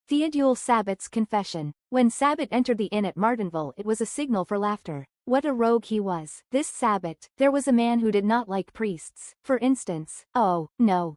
Theodule Sabat's confession. When Sabat entered the inn at Martinville, it was a signal for laughter. What a rogue he was. This Sabat. There was a man who did not like priests. For instance. Oh, no.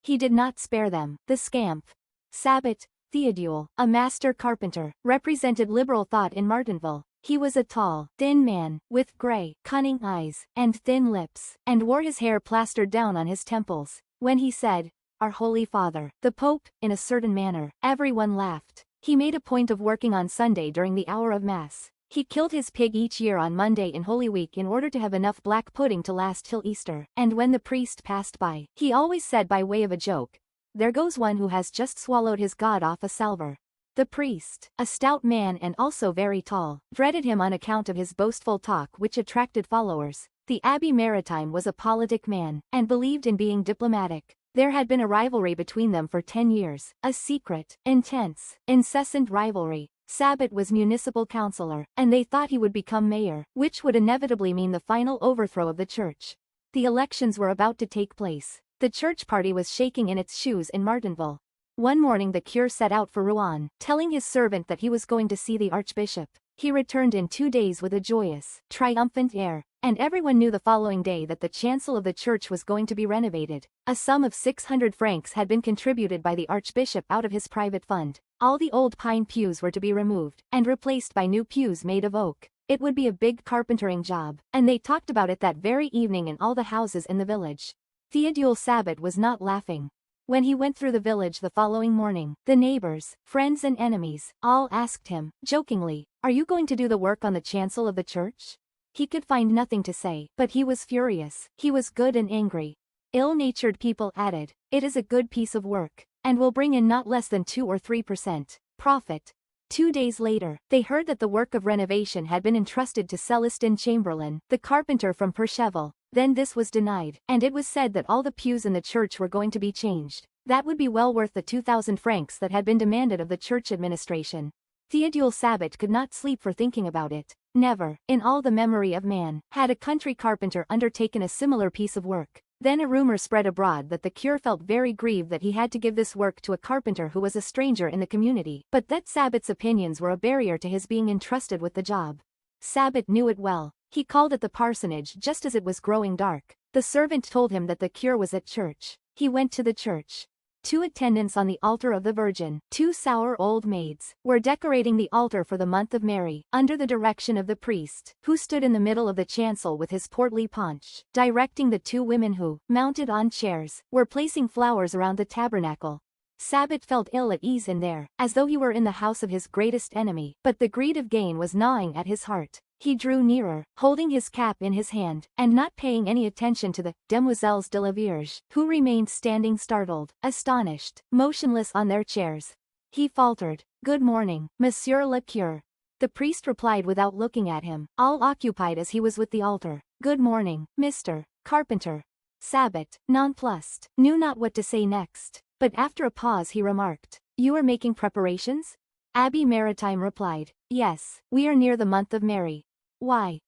He did not spare them. The scamp. Sabat, Theodule, a master carpenter, represented liberal thought in Martinville. He was a tall, thin man, with grey, cunning eyes, and thin lips, and wore his hair plastered down on his temples. When he said, "Our Holy Father," the Pope, in a certain manner, everyone laughed. He made a point of working on Sunday during the hour of Mass. He killed his pig each year on Monday in Holy Week in order to have enough black pudding to last till Easter. And when the priest passed by, he always said by way of a joke, "There goes one who has just swallowed his god off a salver." The priest, a stout man and also very tall, dreaded him on account of his boastful talk which attracted followers. The Abbé Maritime was a politic man, and believed in being diplomatic. There had been a rivalry between them for 10 years, a secret, intense, incessant rivalry. Sabat was municipal councillor, and they thought he would become mayor, which would inevitably mean the final overthrow of the church. The elections were about to take place. The church party was shaking in its shoes in Martinville. One morning the curé set out for Rouen, telling his servant that he was going to see the archbishop. He returned in 2 days with a joyous, triumphant air, and everyone knew the following day that the chancel of the church was going to be renovated. A sum of 600 francs had been contributed by the archbishop out of his private fund. All the old pine pews were to be removed, and replaced by new pews made of oak. It would be a big carpentering job, and they talked about it that very evening in all the houses in the village. Theodule Sabat was not laughing. When he went through the village the following morning, the neighbors, friends and enemies, all asked him, jokingly, "Are you going to do the work on the chancel of the church?" He could find nothing to say, but he was furious. He was good and angry. Ill-natured people added, "It is a good piece of work, and will bring in not less than 2 or 3% profit." 2 days later, they heard that the work of renovation had been entrusted to Celestin Chamberlain, the carpenter from Percheval. Then this was denied, and it was said that all the pews in the church were going to be changed. That would be well worth the 2,000 francs that had been demanded of the church administration. Theodule Sabat could not sleep for thinking about it. Never, in all the memory of man, had a country carpenter undertaken a similar piece of work. Then a rumor spread abroad that the curé felt very grieved that he had to give this work to a carpenter who was a stranger in the community, but that Sabat's opinions were a barrier to his being entrusted with the job. Sabat knew it well. He called at the parsonage just as it was growing dark. The servant told him that the curé was at church. He went to the church. 2 attendants on the altar of the Virgin, 2 sour old maids, were decorating the altar for the month of Mary, under the direction of the priest, who stood in the middle of the chancel with his portly paunch, directing the 2 women who, mounted on chairs, were placing flowers around the tabernacle. Sabat felt ill at ease in there, as though he were in the house of his greatest enemy, but the greed of gain was gnawing at his heart. He drew nearer, holding his cap in his hand, and not paying any attention to the demoiselles de la Vierge, who remained standing startled, astonished, motionless on their chairs. He faltered, "Good morning, Monsieur le Curé." The priest replied without looking at him, all occupied as he was with the altar, "Good morning, Mr. Carpenter." Sabat, nonplussed, knew not what to say next, but after a pause he remarked, "You are making preparations?" Abbé Maritime replied, "Yes, we are near the month of Mary." Why,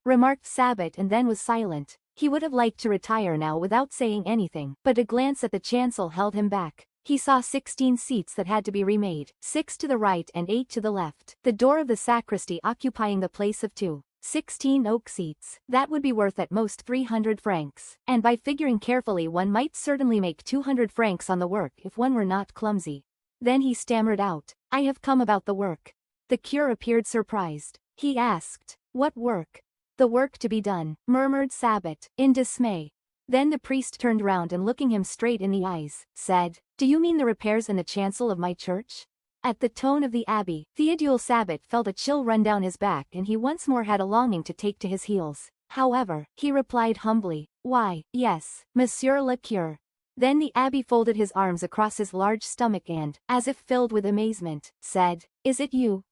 remarked Sabat and then was silent. He would have liked to retire now without saying anything, but a glance at the chancel held him back. He saw 16 seats that had to be remade, 6 to the right and 8 to the left, the door of the sacristy occupying the place of 2. 16 oak seats. That would be worth at most 300 francs, and by figuring carefully one might certainly make 200 francs on the work if one were not clumsy. Then he stammered out, "I have come about the work." The curé appeared surprised. He asked, "What work?" "The work to be done," murmured Sabat, in dismay. Then the priest turned round and looking him straight in the eyes, said, "Do you mean the repairs in the chancel of my church?" At the tone of the abbé, Theodule Sabat felt a chill run down his back and he once more had a longing to take to his heels. However, he replied humbly, "Why, yes, Monsieur le Curé." Then the abbé folded his arms across his large stomach and, as if filled with amazement, said, "Is it you,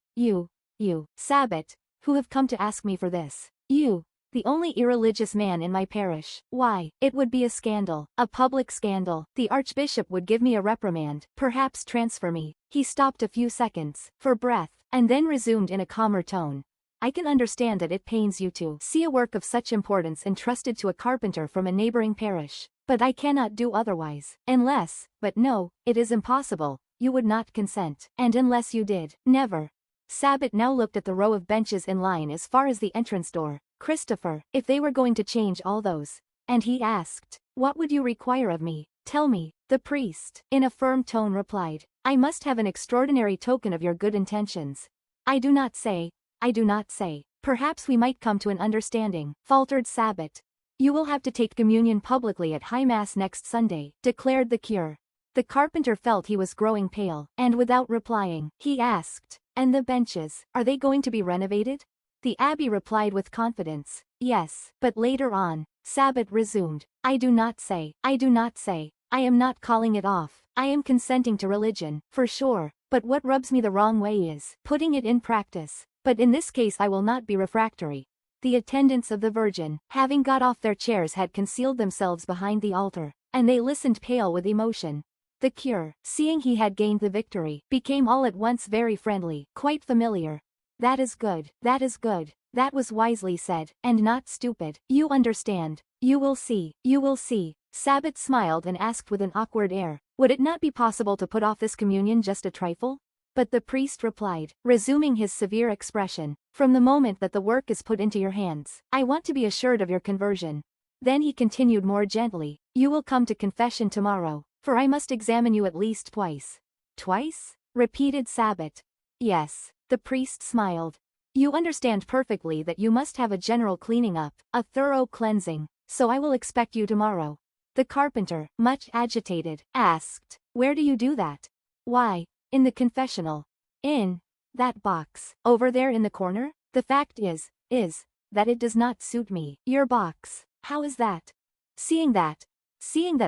Sabat, who have come to ask me for this? You, the only irreligious man in my parish? Why, it would be a scandal, a public scandal. The archbishop would give me a reprimand, perhaps transfer me." He stopped a few seconds, for breath, and then resumed in a calmer tone. "I can understand that it pains you to see a work of such importance entrusted to a carpenter from a neighboring parish, but I cannot do otherwise, unless, but no, it is impossible. you would not consent. And unless you did, never. Sabat now looked at the row of benches in line as far as the entrance door. Christopher, if they were going to change all those. And he asked, what would you require of me? Tell me, the priest, in a firm tone replied. I must have an extraordinary token of your good intentions. I do not say. Perhaps we might come to an understanding, faltered Sabat. You will have to take communion publicly at High Mass next Sunday, declared the cure. The carpenter felt he was growing pale, and without replying, he asked, and the benches, are they going to be renovated? The abbé replied with confidence, yes, but later on. Sabat resumed, I do not say, I am not calling it off, I am consenting to religion, for sure, but what rubs me the wrong way is putting it in practice. But in this case I will not be refractory. The attendants of the Virgin, having got off their chairs, had concealed themselves behind the altar, and they listened pale with emotion. The cure, seeing he had gained the victory, became all at once very friendly, quite familiar. That is good, that was wisely said, and not stupid, you understand, you will see. Sabat smiled and asked with an awkward air, would it not be possible to put off this communion just a trifle? But the priest replied, resuming his severe expression, from the moment that the work is put into your hands, I want to be assured of your conversion. Then he continued more gently, you will come to confession tomorrow, for I must examine you at least twice. Twice? Repeated Sabat. Yes, the priest smiled. You understand perfectly that you must have a general cleaning up, a thorough cleansing, so I will expect you tomorrow. The carpenter, much agitated, asked, where do you do that? Why, in the confessional. In that box, over there in the corner? The fact is that it does not suit me. Your box. How is that? Seeing that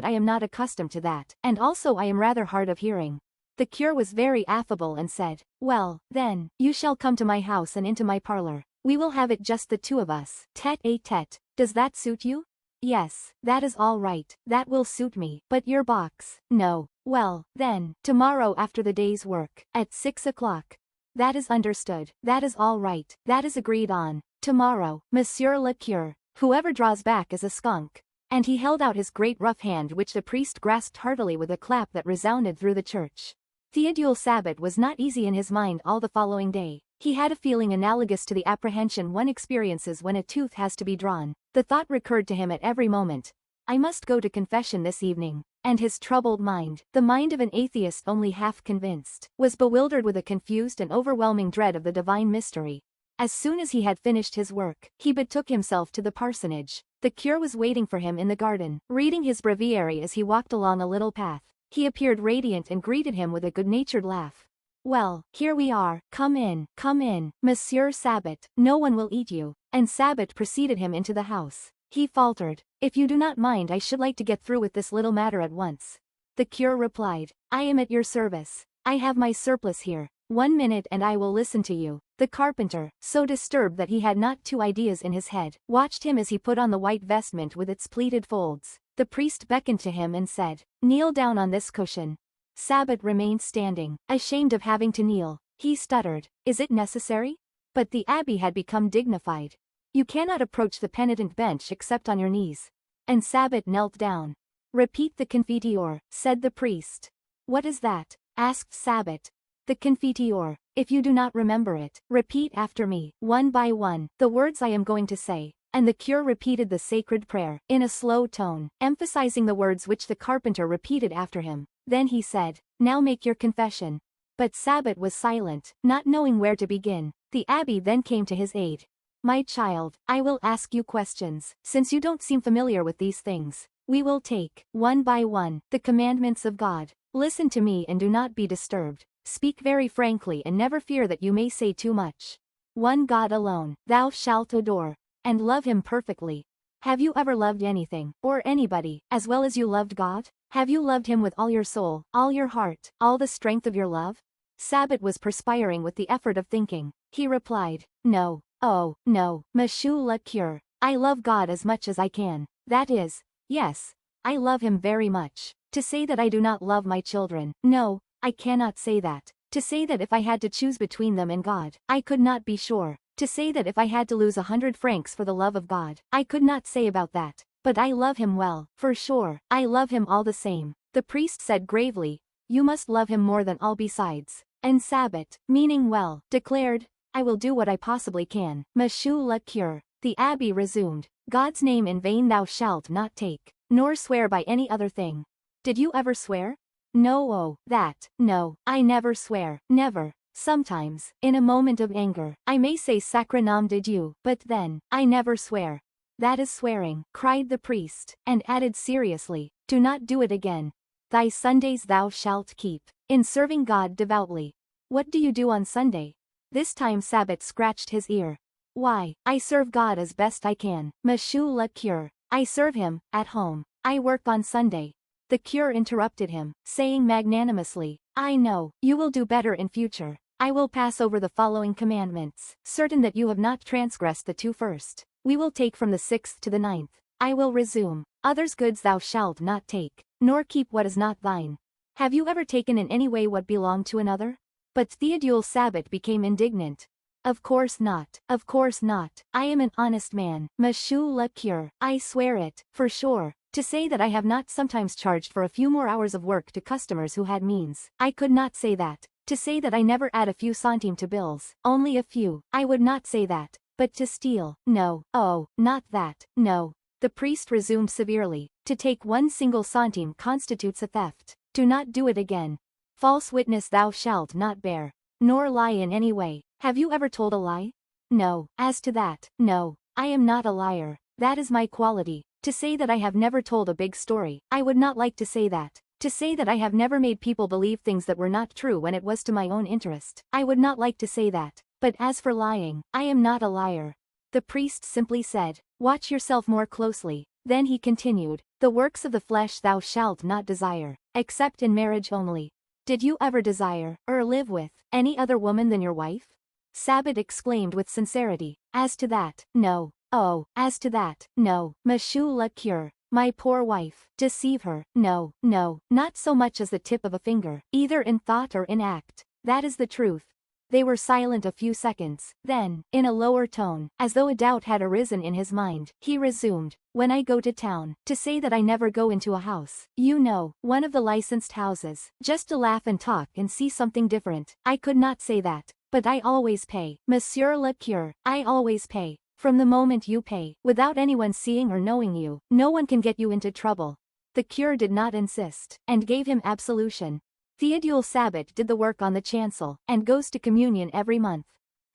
I am not accustomed to that, and also I am rather hard of hearing. The cure was very affable and said, well, then, you shall come to my house and into my parlor. We will have it just the two of us, tête-à-tête. Does that suit you? Yes, that is all right, that will suit me, but your box, no. Well, then, tomorrow after the day's work, at 6 o'clock. That is understood, that is all right, that is agreed on. Tomorrow, Monsieur le Cure, whoever draws back is a skunk. And he held out his great rough hand, which the priest grasped heartily with a clap that resounded through the church. Théodule Sabat was not easy in his mind all the following day. He had a feeling analogous to the apprehension one experiences when a tooth has to be drawn. The thought recurred to him at every moment. I must go to confession this evening. And his troubled mind, the mind of an atheist only half convinced, was bewildered with a confused and overwhelming dread of the divine mystery. As soon as he had finished his work, he betook himself to the parsonage. The cure was waiting for him in the garden, reading his breviary as he walked along a little path. He appeared radiant and greeted him with a good-natured laugh. Well, here we are, come in, Monsieur Sabat, no one will eat you. And Sabat preceded him into the house. He faltered, if you do not mind, I should like to get through with this little matter at once. The cure replied, I am at your service. I have my surplice here. 1 minute and I will listen to you. The carpenter, so disturbed that he had not two ideas in his head, watched him as he put on the white vestment with its pleated folds. The priest beckoned to him and said, kneel down on this cushion. Sabat remained standing, ashamed of having to kneel. He stuttered, is it necessary? But the abbé had become dignified. You cannot approach the penitent bench except on your knees. And Sabat knelt down. Repeat the Confiteor, said the priest. What is that? Asked Sabat. The Confiteor. If you do not remember it, repeat after me, one by one, the words I am going to say. And the cure repeated the sacred prayer, in a slow tone, emphasizing the words which the carpenter repeated after him. Then he said, now make your confession. But Sabat was silent, not knowing where to begin. The abbé then came to his aid. My child, I will ask you questions, since you don't seem familiar with these things. We will take, one by one, the commandments of God. Listen to me and do not be disturbed. Speak very frankly and never fear that you may say too much. One God alone, thou shalt adore, and love him perfectly. Have you ever loved anything, or anybody, as well as you loved God? Have you loved him with all your soul, all your heart, all the strength of your love? Sabat was perspiring with the effort of thinking. He replied, no, oh, no, Monsieur le Cure, I love God as much as I can. That is, yes, I love him very much. To say that I do not love my children, no, I cannot say that. To say that if I had to choose between them and God, I could not be sure. To say that if I had to lose 100 francs for the love of God, I could not say about that. But I love him well, for sure, I love him all the same. The priest said gravely, You must love him more than all besides. And Sabbat, meaning well, declared, I will do what I possibly can. Monsieur le cure, the abbé resumed, God's name in vain thou shalt not take, nor swear by any other thing. Did you ever swear? No, oh, that, no, I never swear, never. Sometimes, in a moment of anger, I may say sacre nom de Dieu, but then, I never swear. That is swearing, cried the priest, and added seriously, do not do it again. Thy Sundays thou shalt keep, in serving God devoutly. What do you do on Sunday? This time Sabbat scratched his ear. Why, I serve God as best I can, Monsieur le cure. I serve him, at home. I work on Sunday. The cure interrupted him, saying magnanimously, I know, you will do better in future. I will pass over the following commandments, certain that you have not transgressed the 2 first. We will take from the 6th to the 9th. I will resume, others' goods thou shalt not take, nor keep what is not thine. Have you ever taken in any way what belonged to another? But Theodule Sabbat became indignant. Of course not, of course not. I am an honest man, Monsieur le cure. I swear it, for sure. To say that I have not sometimes charged for a few more hours of work to customers who had means, I could not say that. To say that I never add a few centimes to bills, only a few, I would not say that. But to steal, no, oh, not that, no. The priest resumed severely, to take 1 single centime constitutes a theft. Do not do it again. False witness thou shalt not bear, nor lie in any way. Have you ever told a lie? No, as to that, no, I am not a liar. That is my quality. To say that I have never told a big story, I would not like to say that. To say that I have never made people believe things that were not true when it was to my own interest, I would not like to say that. But as for lying, I am not a liar. The priest simply said, watch yourself more closely. Then he continued, the works of the flesh thou shalt not desire, except in marriage only. Did you ever desire, or live with, any other woman than your wife? Sabbat exclaimed with sincerity, as to that, no. Oh, as to that, no, Monsieur le cure. My poor wife, deceive her, no, no, not so much as the tip of a finger, either in thought or in act. That is the truth. They were silent a few seconds, then, in a lower tone, as though a doubt had arisen in his mind, he resumed, when I go to town, to say that I never go into a house, you know, one of the licensed houses, just to laugh and talk and see something different, I could not say that, but I always pay, Monsieur le cure, I always pay. From the moment you pay, without anyone seeing or knowing you, no one can get you into trouble. The cure did not insist, and gave him absolution. Theodule Sabbat did the work on the chancel, and goes to communion every month.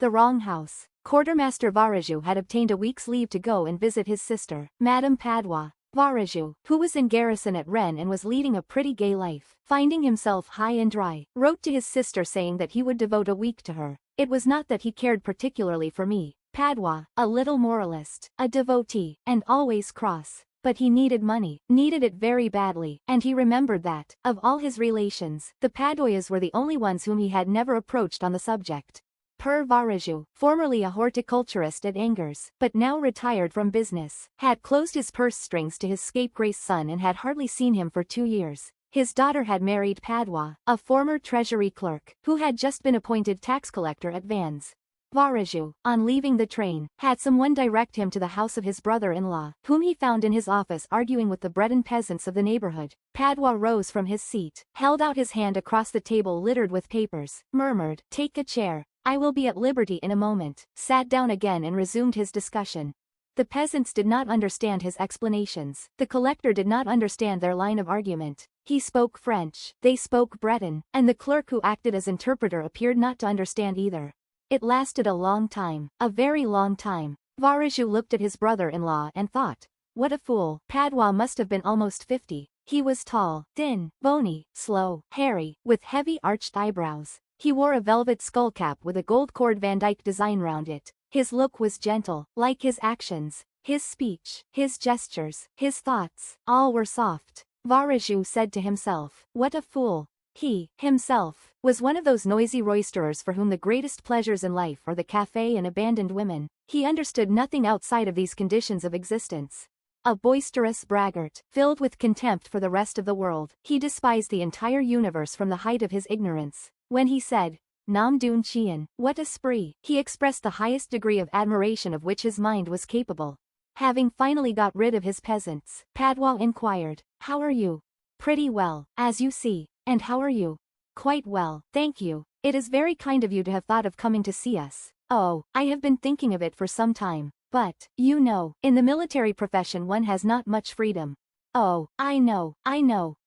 The wrong house. Quartermaster Varajou had obtained a week's leave to go and visit his sister, Madame Padua. Varajou, who was in garrison at Rennes and was leading a pretty gay life, finding himself high and dry, wrote to his sister saying that he would devote a week to her. It was not that he cared particularly for me, Padua, a little moralist, a devotee, and always cross. But he needed money, needed it very badly, and he remembered that, of all his relations, the Padoyas were the only ones whom he had never approached on the subject. Père Varajou, formerly a horticulturist at Angers, but now retired from business, had closed his purse strings to his scapegrace son and had hardly seen him for 2 years. His daughter had married Padua, a former treasury clerk, who had just been appointed tax collector at Vannes. Varajou, on leaving the train, had someone direct him to the house of his brother-in-law, whom he found in his office arguing with the Breton peasants of the neighborhood. Padua rose from his seat, held out his hand across the table littered with papers, murmured, "Take a chair. I will be at liberty in a moment," sat down again and resumed his discussion. The peasants did not understand his explanations. The collector did not understand their line of argument. He spoke French, they spoke Breton, and the clerk who acted as interpreter appeared not to understand either. It lasted a long time, a very long time. Varajou looked at his brother-in-law and thought, what a fool. Padua must have been almost 50. He was tall, thin, bony, slow, hairy, with heavy arched eyebrows. He wore a velvet skullcap with a gold-cord Van Dyck design round it. His look was gentle, like his actions, his speech, his gestures, his thoughts, all were soft. Varajou said to himself, what a fool. He, himself, was one of those noisy roisterers for whom the greatest pleasures in life are the café and abandoned women. He understood nothing outside of these conditions of existence. A boisterous braggart, filled with contempt for the rest of the world, he despised the entire universe from the height of his ignorance. When he said, Nom d'un chien, what a spree, he expressed the highest degree of admiration of which his mind was capable. Having finally got rid of his peasants, Padua inquired, how are you? Pretty well, as you see. And how are you? Quite well, thank you. It is very kind of you to have thought of coming to see us. Oh, I have been thinking of it for some time. But, you know, in the military profession one has not much freedom. Oh, I know.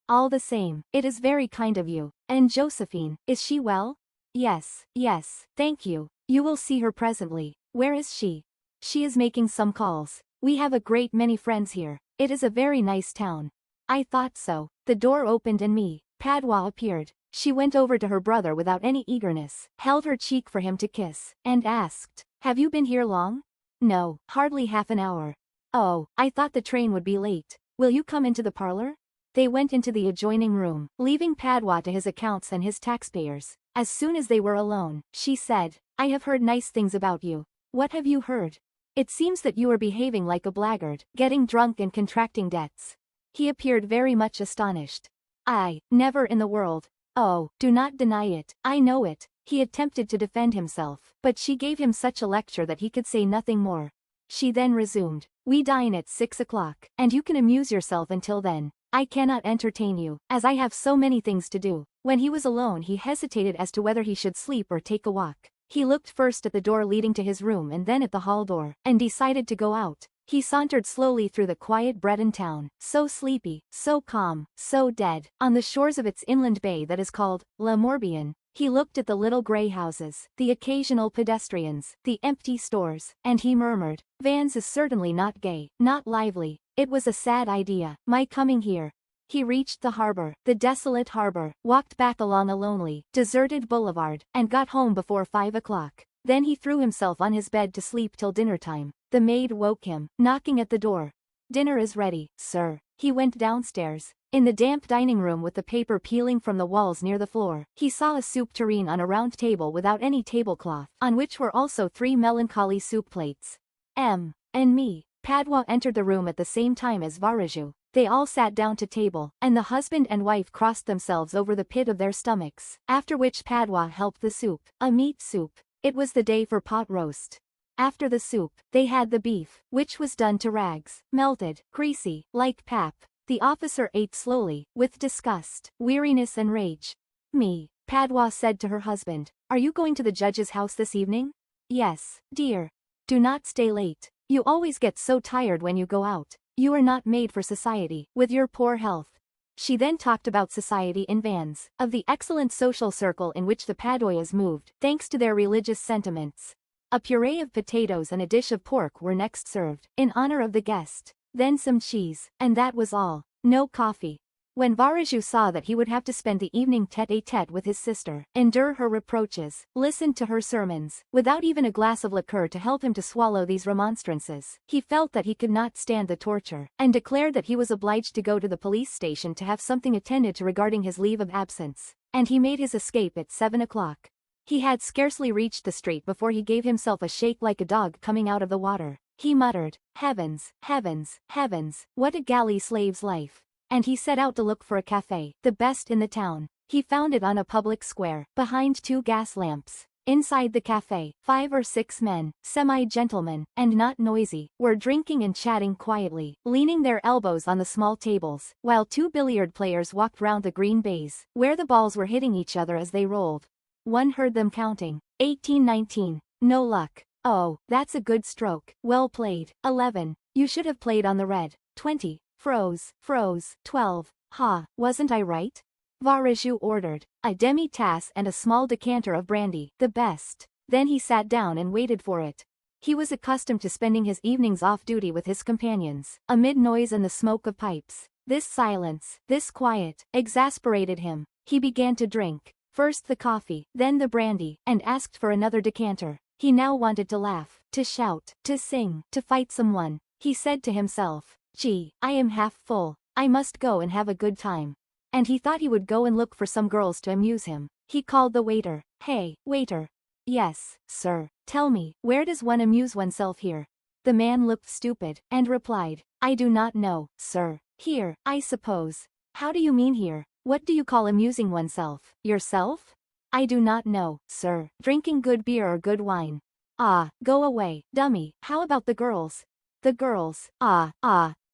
All the same, it is very kind of you. And Josephine, is she well? Yes, thank you. You will see her presently. Where is she? She is making some calls. We have a great many friends here. It is a very nice town. I thought so. The door opened and Padua appeared. She went over to her brother without any eagerness, held her cheek for him to kiss, and asked, "Have you been here long?" "No, hardly half an hour." "Oh, I thought the train would be late. Will you come into the parlor?" They went into the adjoining room, leaving Padua to his accounts and his taxpayers. As soon as they were alone, she said, "I have heard nice things about you." "What have you heard?" "It seems that you are behaving like a blackguard, getting drunk and contracting debts." He appeared very much astonished. "I, never in the world." "Oh, do not deny it, I know it." He attempted to defend himself, but she gave him such a lecture that he could say nothing more. She then resumed, "We dine at 6 o'clock, and you can amuse yourself until then. I cannot entertain you, as I have so many things to do." When he was alone he hesitated as to whether he should sleep or take a walk. He looked first at the door leading to his room and then at the hall door, and decided to go out. He sauntered slowly through the quiet Breton town, so sleepy, so calm, so dead, on the shores of its inland bay that is called La Morbihan. He looked at the little grey houses, the occasional pedestrians, the empty stores, and he murmured, "Vannes is certainly not gay, not lively. It was a sad idea, my coming here." He reached the harbor, the desolate harbor, walked back along a lonely, deserted boulevard, and got home before 5 o'clock. Then he threw himself on his bed to sleep till dinner time. The maid woke him, knocking at the door. "Dinner is ready, sir." He went downstairs. In the damp dining room with the paper peeling from the walls near the floor, he saw a soup tureen on a round table without any tablecloth, on which were also 3 melancholy soup plates. M. and me. Padua entered the room at the same time as Varajou. They all sat down to table, and the husband and wife crossed themselves over the pit of their stomachs, after which Padua helped the soup, a meat soup. It was the day for pot roast. After the soup, they had the beef, which was done to rags, melted, greasy, like pap. The officer ate slowly, with disgust, weariness and rage. Padua said to her husband, "Are you going to the judge's house this evening?" "Yes, dear." "Do not stay late. You always get so tired when you go out. You are not made for society, with your poor health." She then talked about society in Vannes, of the excellent social circle in which the Padoyas moved, thanks to their religious sentiments. A puree of potatoes and a dish of pork were next served, in honor of the guest. Then some cheese, and that was all. No coffee. When Varajou saw that he would have to spend the evening tête-à-tête with his sister, endure her reproaches, listen to her sermons, without even a glass of liqueur to help him to swallow these remonstrances, he felt that he could not stand the torture, and declared that he was obliged to go to the police station to have something attended to regarding his leave of absence, and he made his escape at 7 o'clock. He had scarcely reached the street before he gave himself a shake like a dog coming out of the water. He muttered, "Heavens, heavens, heavens, what a galley slave's life." And he set out to look for a café, the best in the town. He found it on a public square, behind 2 gas lamps. Inside the café, 5 or 6 men, semi-gentlemen, and not noisy, were drinking and chatting quietly, leaning their elbows on the small tables, while 2 billiard players walked round the green baize, where the balls were hitting each other as they rolled. One heard them counting, 18-19, no luck. Oh, that's a good stroke, well played. 11, you should have played on the red. 20, froze. 12, ha, wasn't I right? Varajou ordered a demi-tasse and a small decanter of brandy, the best. Then he sat down and waited for it. He was accustomed to spending his evenings off-duty with his companions, amid noise and the smoke of pipes. This silence, this quiet, exasperated him. He began to drink, first the coffee, then the brandy, and asked for another decanter. He now wanted to laugh, to shout, to sing, to fight someone. He said to himself, "Gee, I am half full. I must go and have a good time." And he thought he would go and look for some girls to amuse him. He called the waiter. "Hey, waiter." "Yes, sir." "Tell me, where does one amuse oneself here?" The man looked stupid, and replied, "I do not know, sir. Here, I suppose." "How do you mean here? What do you call amusing oneself? Yourself?" "I do not know, sir. Drinking good beer or good wine." "Ah, go away, dummy. How about the girls?" "The girls,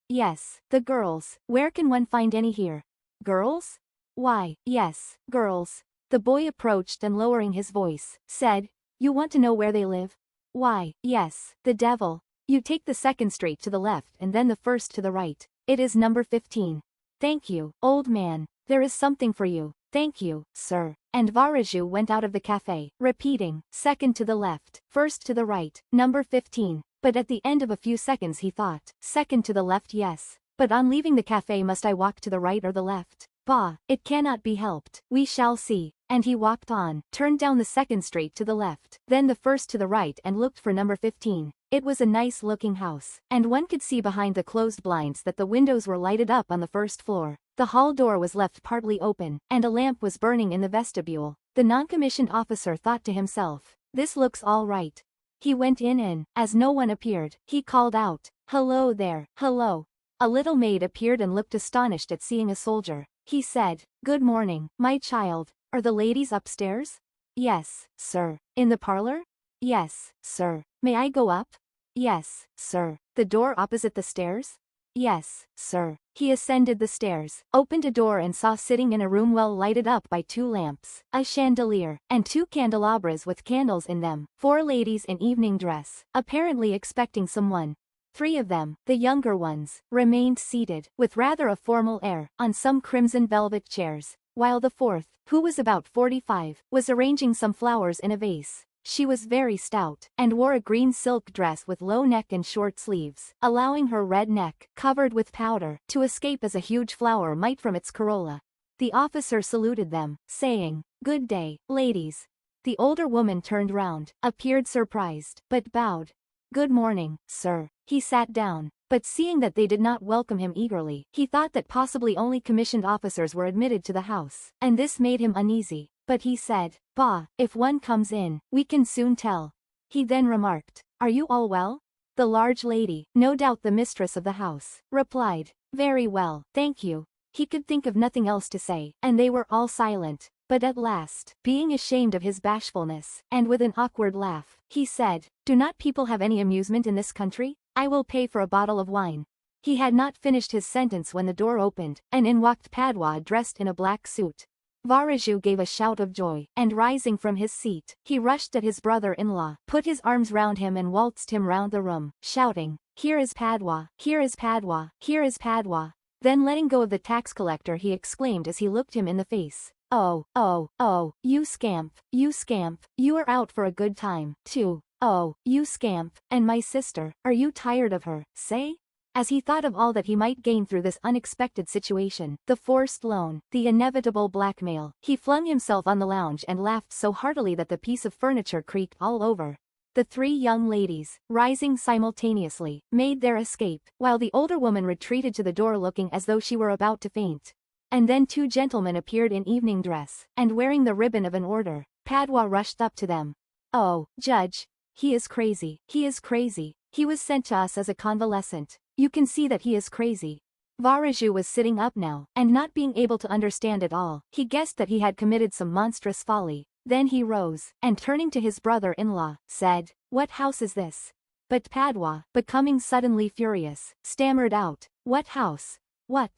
yes, the girls. Where can one find any here?" "Girls? Why, yes, girls. The boy approached and lowering his voice, said, You want to know where they live? Why, yes, the devil. You take the second street to the left and then the first to the right. It is number 15. Thank you, old man. There is something for you. Thank you, sir. And Varaju went out of the cafe, repeating, second to the left, first to the right, number 15. But at the end of a few seconds he thought, second to the left, yes. But on leaving the cafe must I walk to the right or the left? Bah, it cannot be helped. We shall see. And he walked on, turned down the second street to the left, then the first to the right and looked for number 15. It was a nice-looking house, and one could see behind the closed blinds that the windows were lighted up on the first floor. The hall door was left partly open, and a lamp was burning in the vestibule. The non-commissioned officer thought to himself, this looks all right. He went in and, as no one appeared, he called out, Hello there, hello. A little maid appeared and looked astonished at seeing a soldier. He said, Good morning, my child. Are the ladies upstairs? Yes, sir. In the parlor? Yes, sir. May I go up? Yes, sir. The door opposite the stairs? Yes, sir. He ascended the stairs, opened a door and saw sitting in a room well lighted up by 2 lamps, a chandelier, and 2 candelabras with candles in them, 4 ladies in evening dress, apparently expecting someone. 3 of them, the younger ones, remained seated, with rather a formal air, on some crimson velvet chairs, while the 4th, who was about 45, was arranging some flowers in a vase. She was very stout, and wore a green silk dress with low neck and short sleeves, allowing her red neck, covered with powder, to escape as a huge flower might from its corolla. The officer saluted them, saying, Good day, ladies. The older woman turned round, appeared surprised, but bowed. Good morning, sir. He sat down, but seeing that they did not welcome him eagerly, he thought that possibly only commissioned officers were admitted to the house, and this made him uneasy. But he said, Bah, if one comes in, we can soon tell. He then remarked, Are you all well? The large lady, no doubt the mistress of the house, replied, Very well, thank you. He could think of nothing else to say, and they were all silent. But at last, being ashamed of his bashfulness, and with an awkward laugh, he said, Do not people have any amusement in this country? I will pay for a bottle of wine. He had not finished his sentence when the door opened, and in walked Padwa dressed in a black suit. Varaju gave a shout of joy, and rising from his seat, he rushed at his brother-in-law, put his arms round him and waltzed him round the room, shouting, Here is Padwa, here is Padwa, here is Padwa. Then letting go of the tax collector he exclaimed as he looked him in the face, Oh, oh, oh, you scamp, you are out for a good time, too. Oh, you scamp, and my sister, are you tired of her, say? As he thought of all that he might gain through this unexpected situation, the forced loan, the inevitable blackmail, he flung himself on the lounge and laughed so heartily that the piece of furniture creaked all over. The 3 young ladies, rising simultaneously, made their escape, while the older woman retreated to the door looking as though she were about to faint. And then 2 gentlemen appeared in evening dress, and wearing the ribbon of an order. Padwa rushed up to them. Oh, Judge. He is crazy, he is crazy. He was sent to us as a convalescent. You can see that he is crazy. Varaju was sitting up now, and not being able to understand it all, he guessed that he had committed some monstrous folly. Then he rose, and turning to his brother-in-law, said, What house is this? But Padwa, becoming suddenly furious, stammered out, What house? What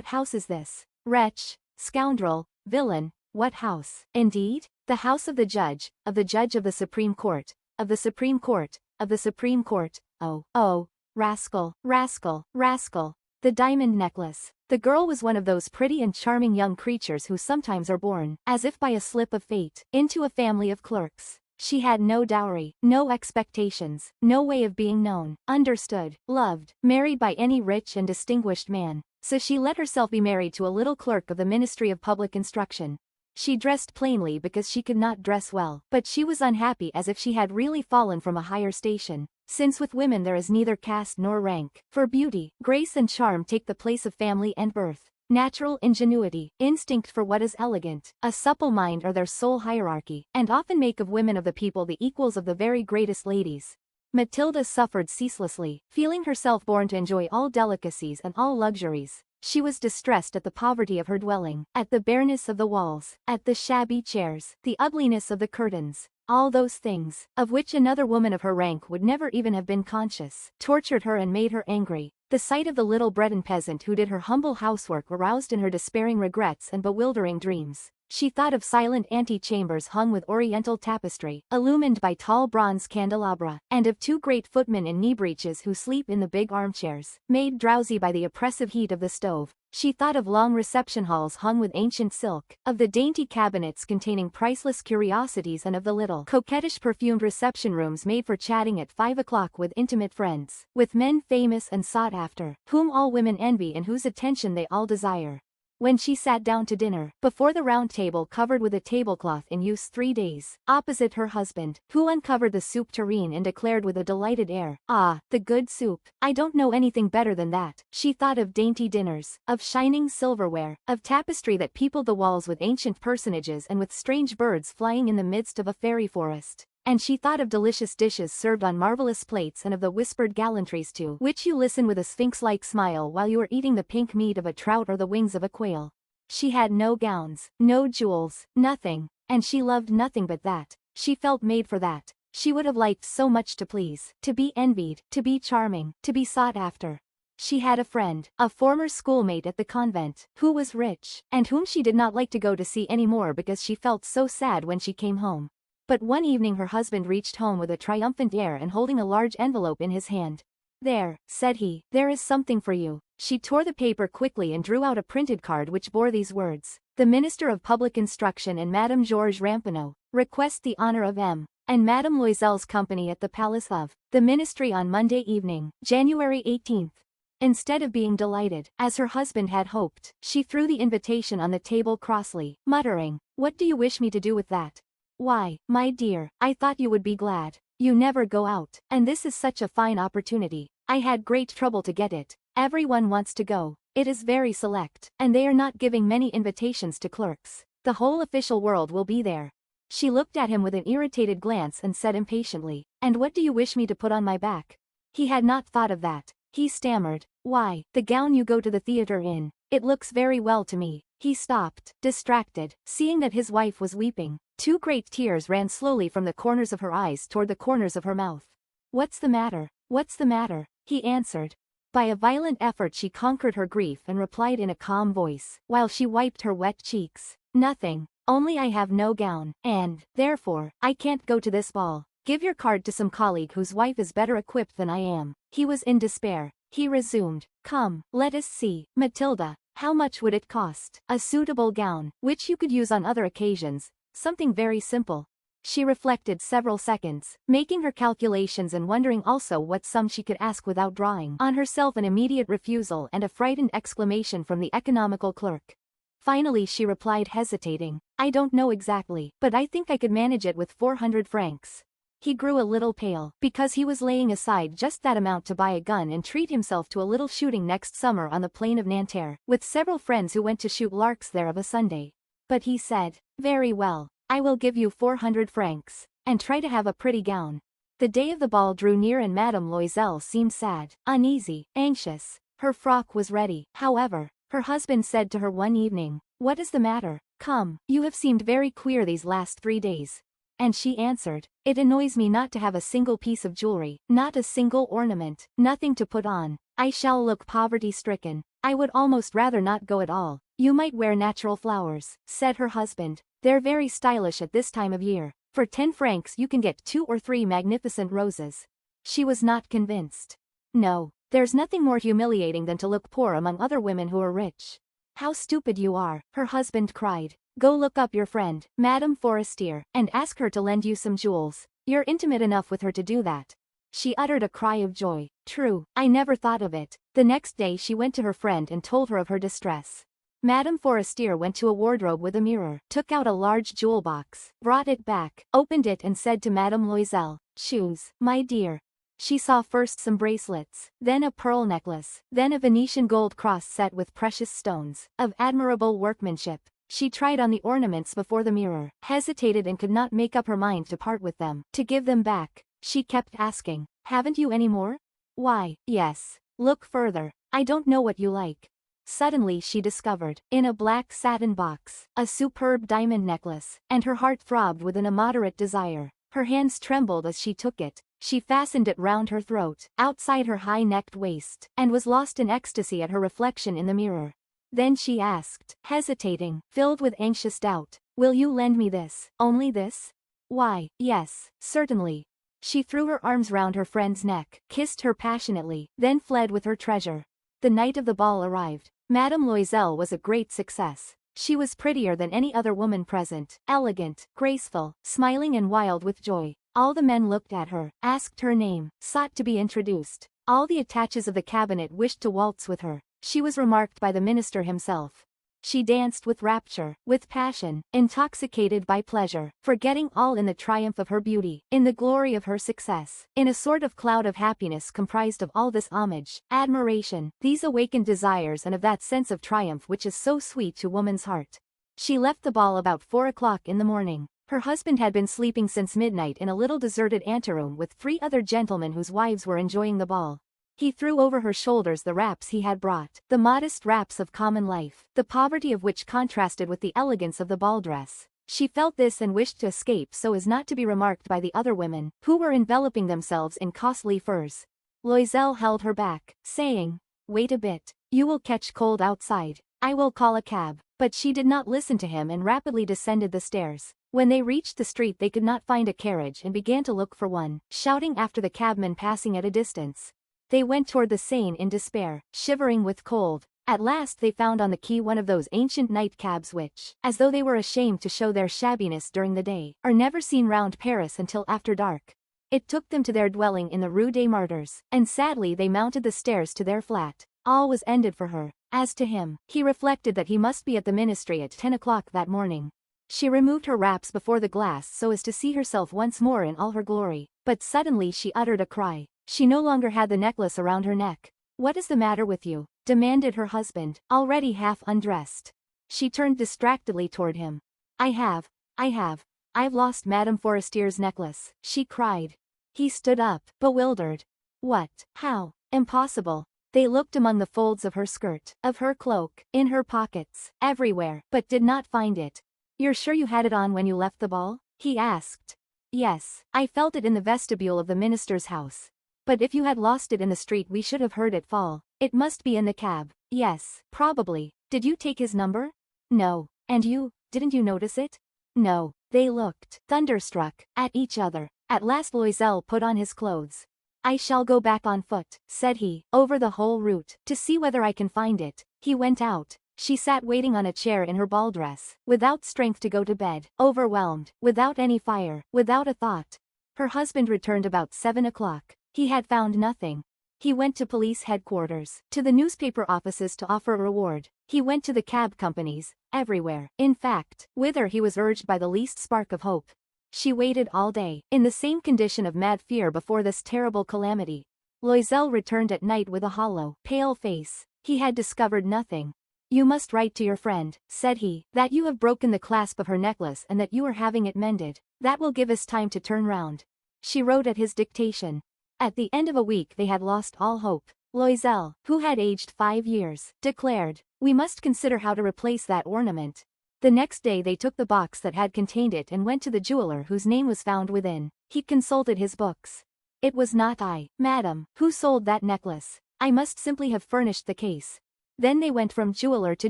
house is this? Wretch, scoundrel, villain, what house? Indeed? The house of the judge of the Supreme Court, of the Supreme Court, of the Supreme Court. Oh, oh, rascal, rascal, rascal. The diamond necklace. The girl was one of those pretty and charming young creatures who sometimes are born, as if by a slip of fate, into a family of clerks. She had no dowry, no expectations, no way of being known, understood, loved, married by any rich and distinguished man. So she let herself be married to a little clerk of the Ministry of Public Instruction. She dressed plainly because she could not dress well, but she was unhappy as if she had really fallen from a higher station. Since with women there is neither caste nor rank, for beauty, grace and charm take the place of family and birth. Natural ingenuity, instinct for what is elegant, a supple mind are their sole hierarchy, and often make of women of the people the equals of the very greatest ladies. Mathilde suffered ceaselessly, feeling herself born to enjoy all delicacies and all luxuries. She was distressed at the poverty of her dwelling, at the bareness of the walls, at the shabby chairs, the ugliness of the curtains. All those things, of which another woman of her rank would never even have been conscious, tortured her and made her angry. The sight of the little Breton peasant who did her humble housework aroused in her despairing regrets and bewildering dreams. She thought of silent antechambers hung with oriental tapestry, illumined by tall bronze candelabra, and of 2 great footmen in knee breeches who sleep in the big armchairs, made drowsy by the oppressive heat of the stove. She thought of long reception halls hung with ancient silk, of the dainty cabinets containing priceless curiosities, and of the little, coquettish perfumed reception rooms made for chatting at 5 o'clock with intimate friends, with men famous and sought after, whom all women envy and whose attention they all desire. When she sat down to dinner, before the round table covered with a tablecloth in use 3 days, opposite her husband, who uncovered the soup tureen and declared with a delighted air, "Ah, the good soup. I don't know anything better than that." She thought of dainty dinners, of shining silverware, of tapestry that peopled the walls with ancient personages and with strange birds flying in the midst of a fairy forest. And she thought of delicious dishes served on marvelous plates and of the whispered gallantries to which you listen with a sphinx-like smile while you are eating the pink meat of a trout or the wings of a quail. She had no gowns, no jewels, nothing, and she loved nothing but that. She felt made for that. She would have liked so much to please, to be envied, to be charming, to be sought after. She had a friend, a former schoolmate at the convent, who was rich, and whom she did not like to go to see any more because she felt so sad when she came home. But one evening her husband reached home with a triumphant air and holding a large envelope in his hand. "There," said he, "there is something for you." She tore the paper quickly and drew out a printed card which bore these words: "The Minister of Public Instruction and Madame Georges Ramponneau request the honor of M. and Madame Loisel's company at the Palace of the Ministry on Monday evening, January 18th. Instead of being delighted, as her husband had hoped, she threw the invitation on the table crossly, muttering, "What do you wish me to do with that? Why, my dear, I thought you would be glad. You never go out, and this is such a fine opportunity. I had great trouble to get it. Everyone wants to go. It is very select, and they are not giving many invitations to clerks. The whole official world will be there." She looked at him with an irritated glance and said impatiently, "And what do you wish me to put on my back?" He had not thought of that. He stammered, "Why, the gown you go to the theatre in. It looks very well to me." He stopped, distracted, seeing that his wife was weeping. 2 great tears ran slowly from the corners of her eyes toward the corners of her mouth. "What's the matter? What's the matter?" he answered. By a violent effort she conquered her grief and replied in a calm voice, while she wiped her wet cheeks, "Nothing. Only I have no gown, and, therefore, I can't go to this ball. Give your card to some colleague whose wife is better equipped than I am." He was in despair. He resumed, "Come, let us see, Mathilde. How much would it cost? A suitable gown, which you could use on other occasions. Something very simple." She reflected several seconds, making her calculations and wondering also what sum she could ask without drawing on herself an immediate refusal and a frightened exclamation from the economical clerk. Finally she replied hesitating, "I don't know exactly, but I think I could manage it with 400 francs. He grew a little pale, because he was laying aside just that amount to buy a gun and treat himself to a little shooting next summer on the plain of Nanterre, with several friends who went to shoot larks there of a Sunday. But he said, "Very well, I will give you 400 francs, and try to have a pretty gown." The day of the ball drew near and Madame Loisel seemed sad, uneasy, anxious. Her frock was ready, however. Her husband said to her one evening, "What is the matter? Come, you have seemed very queer these last 3 days." And she answered, "It annoys me not to have a single piece of jewelry, not a single ornament, nothing to put on. I shall look poverty-stricken. I would almost rather not go at all." "You might wear natural flowers," said her husband. "They're very stylish at this time of year. For 10 francs you can get 2 or 3 magnificent roses." She was not convinced. "No, there's nothing more humiliating than to look poor among other women who are rich." "How stupid you are," her husband cried. "Go look up your friend, Madame Forestier, and ask her to lend you some jewels. You're intimate enough with her to do that." She uttered a cry of joy. "True, I never thought of it." The next day she went to her friend and told her of her distress. Madame Forestier went to a wardrobe with a mirror, took out a large jewel box, brought it back, opened it and said to Madame Loisel, "Choose, my dear." She saw first some bracelets, then a pearl necklace, then a Venetian gold cross set with precious stones, of admirable workmanship. She tried on the ornaments before the mirror, hesitated and could not make up her mind to part with them, to give them back. She kept asking, "Haven't you any more?" "Why, yes. Look further. I don't know what you like." Suddenly she discovered, in a black satin box, a superb diamond necklace, and her heart throbbed with an immoderate desire. Her hands trembled as she took it. She fastened it round her throat, outside her high-necked waist, and was lost in ecstasy at her reflection in the mirror. Then she asked, hesitating, filled with anxious doubt, "Will you lend me this, only this?" "Why, yes, certainly." She threw her arms round her friend's neck, kissed her passionately, then fled with her treasure. The night of the ball arrived. Madame Loisel was a great success. She was prettier than any other woman present, elegant, graceful, smiling and wild with joy. All the men looked at her, asked her name, sought to be introduced. All the attaches of the cabinet wished to waltz with her. She was remarked by the minister himself. She danced with rapture, with passion, intoxicated by pleasure, forgetting all in the triumph of her beauty, in the glory of her success, in a sort of cloud of happiness comprised of all this homage, admiration, these awakened desires and of that sense of triumph which is so sweet to woman's heart. She left the ball about 4 o'clock in the morning. Her husband had been sleeping since midnight in a little deserted anteroom with 3 other gentlemen whose wives were enjoying the ball. He threw over her shoulders the wraps he had brought, the modest wraps of common life, the poverty of which contrasted with the elegance of the ball dress. She felt this and wished to escape so as not to be remarked by the other women, who were enveloping themselves in costly furs. Loisel held her back, saying, "Wait a bit, you will catch cold outside. I will call a cab." But she did not listen to him and rapidly descended the stairs. When they reached the street they could not find a carriage and began to look for one, shouting after the cabman passing at a distance. They went toward the Seine in despair, shivering with cold. At last they found on the quay one of those ancient night cabs which, as though they were ashamed to show their shabbiness during the day, are never seen round Paris until after dark. It took them to their dwelling in the Rue des Martyrs, and sadly they mounted the stairs to their flat. All was ended for her. As to him, he reflected that he must be at the ministry at 10 o'clock that morning. She removed her wraps before the glass so as to see herself once more in all her glory, but suddenly she uttered a cry. She no longer had the necklace around her neck. "What is the matter with you?" demanded her husband, already half undressed. She turned distractedly toward him. I've lost Madame Forestier's necklace," she cried. He stood up, bewildered. "What? How? Impossible." They looked among the folds of her skirt, of her cloak, in her pockets, everywhere, but did not find it. "You're sure you had it on when you left the ball?" he asked. "Yes, I felt it in the vestibule of the minister's house. But if you had lost it in the street we should have heard it fall. It must be in the cab." "Yes, probably. Did you take his number?" "No." "And you, didn't you notice it?" "No." They looked, thunderstruck, at each other. At last Loisel put on his clothes. "I shall go back on foot," said he, "over the whole route, to see whether I can find it." He went out. She sat waiting on a chair in her ball dress, without strength to go to bed, overwhelmed, without any fire, without a thought. Her husband returned about 7 o'clock. He had found nothing. He went to police headquarters, to the newspaper offices to offer a reward. He went to the cab companies, everywhere, in fact, whither he was urged by the least spark of hope. She waited all day, in the same condition of mad fear before this terrible calamity. Loisel returned at night with a hollow, pale face. He had discovered nothing. "You must write to your friend," said he, "that you have broken the clasp of her necklace and that you are having it mended. That will give us time to turn round." She wrote at his dictation. At the end of a week they had lost all hope. Loisel, who had aged 5 years, declared, "We must consider how to replace that ornament." The next day they took the box that had contained it and went to the jeweler whose name was found within. He consulted his books. "It was not I, madam, who sold that necklace. I must simply have furnished the case." Then they went from jeweler to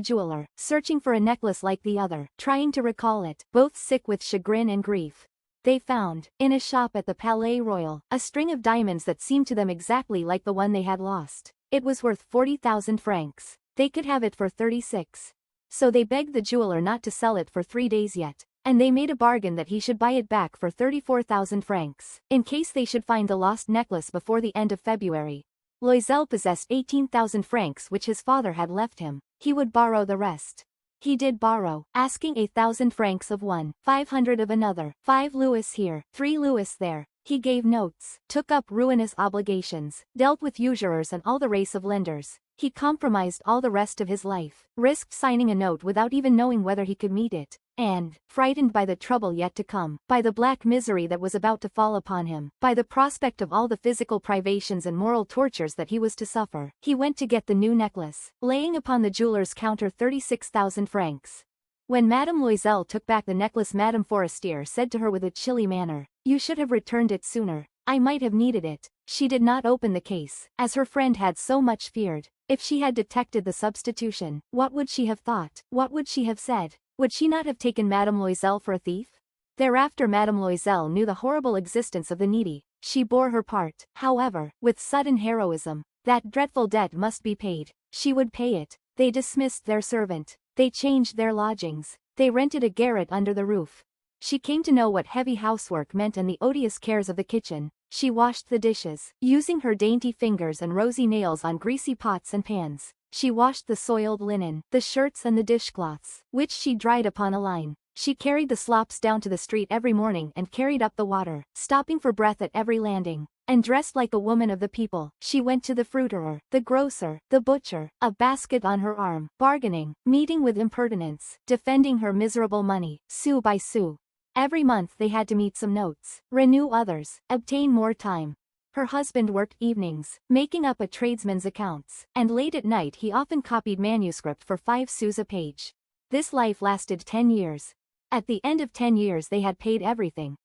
jeweler, searching for a necklace like the other, trying to recall it, both sick with chagrin and grief. They found, in a shop at the Palais Royal, a string of diamonds that seemed to them exactly like the one they had lost. It was worth 40,000 francs. They could have it for 36. So they begged the jeweler not to sell it for 3 days yet, and they made a bargain that he should buy it back for 34,000 francs, in case they should find the lost necklace before the end of February. Loisel possessed 18,000 francs which his father had left him. He would borrow the rest. He did borrow, asking 1,000 francs of one, 500 of another, 5 louis here, 3 louis there. He gave notes, took up ruinous obligations, dealt with usurers and all the race of lenders. He compromised all the rest of his life, risked signing a note without even knowing whether he could meet it, and, frightened by the trouble yet to come, by the black misery that was about to fall upon him, by the prospect of all the physical privations and moral tortures that he was to suffer, he went to get the new necklace, laying upon the jeweler's counter 36,000 francs. When Madame Loisel took back the necklace Madame Forestier said to her with a chilly manner, "You should have returned it sooner." I might have needed it. She did not open the case, as her friend had so much feared. If she had detected the substitution, what would she have thought? What would she have said? Would she not have taken Madame Loisel for a thief? Thereafter Madame Loisel knew the horrible existence of the needy. She bore her part, however, with sudden heroism. That dreadful debt must be paid. She would pay it. They dismissed their servant. They changed their lodgings. They rented a garret under the roof. She came to know what heavy housework meant and the odious cares of the kitchen. She washed the dishes, using her dainty fingers and rosy nails on greasy pots and pans. She washed the soiled linen, the shirts and the dishcloths, which she dried upon a line. She carried the slops down to the street every morning and carried up the water, stopping for breath at every landing. And dressed like a woman of the people, she went to the fruiterer, the grocer, the butcher, a basket on her arm, bargaining, meeting with impertinence, defending her miserable money, sou by sou. Every month they had to meet some notes, renew others, obtain more time. Her husband worked evenings, making up a tradesman's accounts, and late at night he often copied manuscript for 5 sous a page. This life lasted 10 years. At the end of 10 years they had paid everything,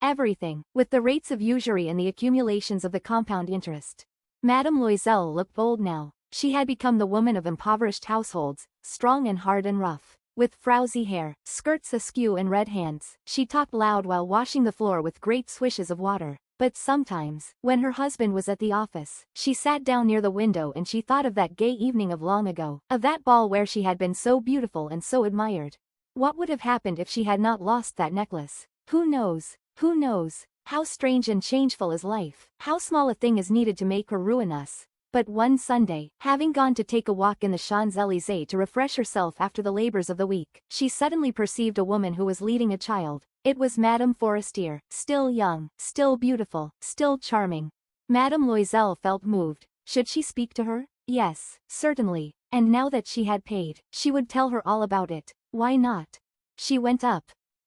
with the rates of usury and the accumulations of the compound interest. Madame Loisel looked old now. She had become the woman of impoverished households, strong and hard and rough. With frowsy hair, skirts askew and red hands, she talked loud while washing the floor with great swishes of water. But sometimes, when her husband was at the office, she sat down near the window and she thought of that gay evening of long ago, of that ball where she had been so beautiful and so admired. What would have happened if she had not lost that necklace? Who knows? Who knows? How strange and changeful is life. How small a thing is needed to make or ruin us. But one Sunday, having gone to take a walk in the Champs-Élysées to refresh herself after the labors of the week, she suddenly perceived a woman who was leading a child. It was Madame Forestier, still young, still beautiful, still charming. Madame Loisel felt moved. Should she speak to her? Yes, certainly. And now that she had paid, she would tell her all about it. Why not? She went up.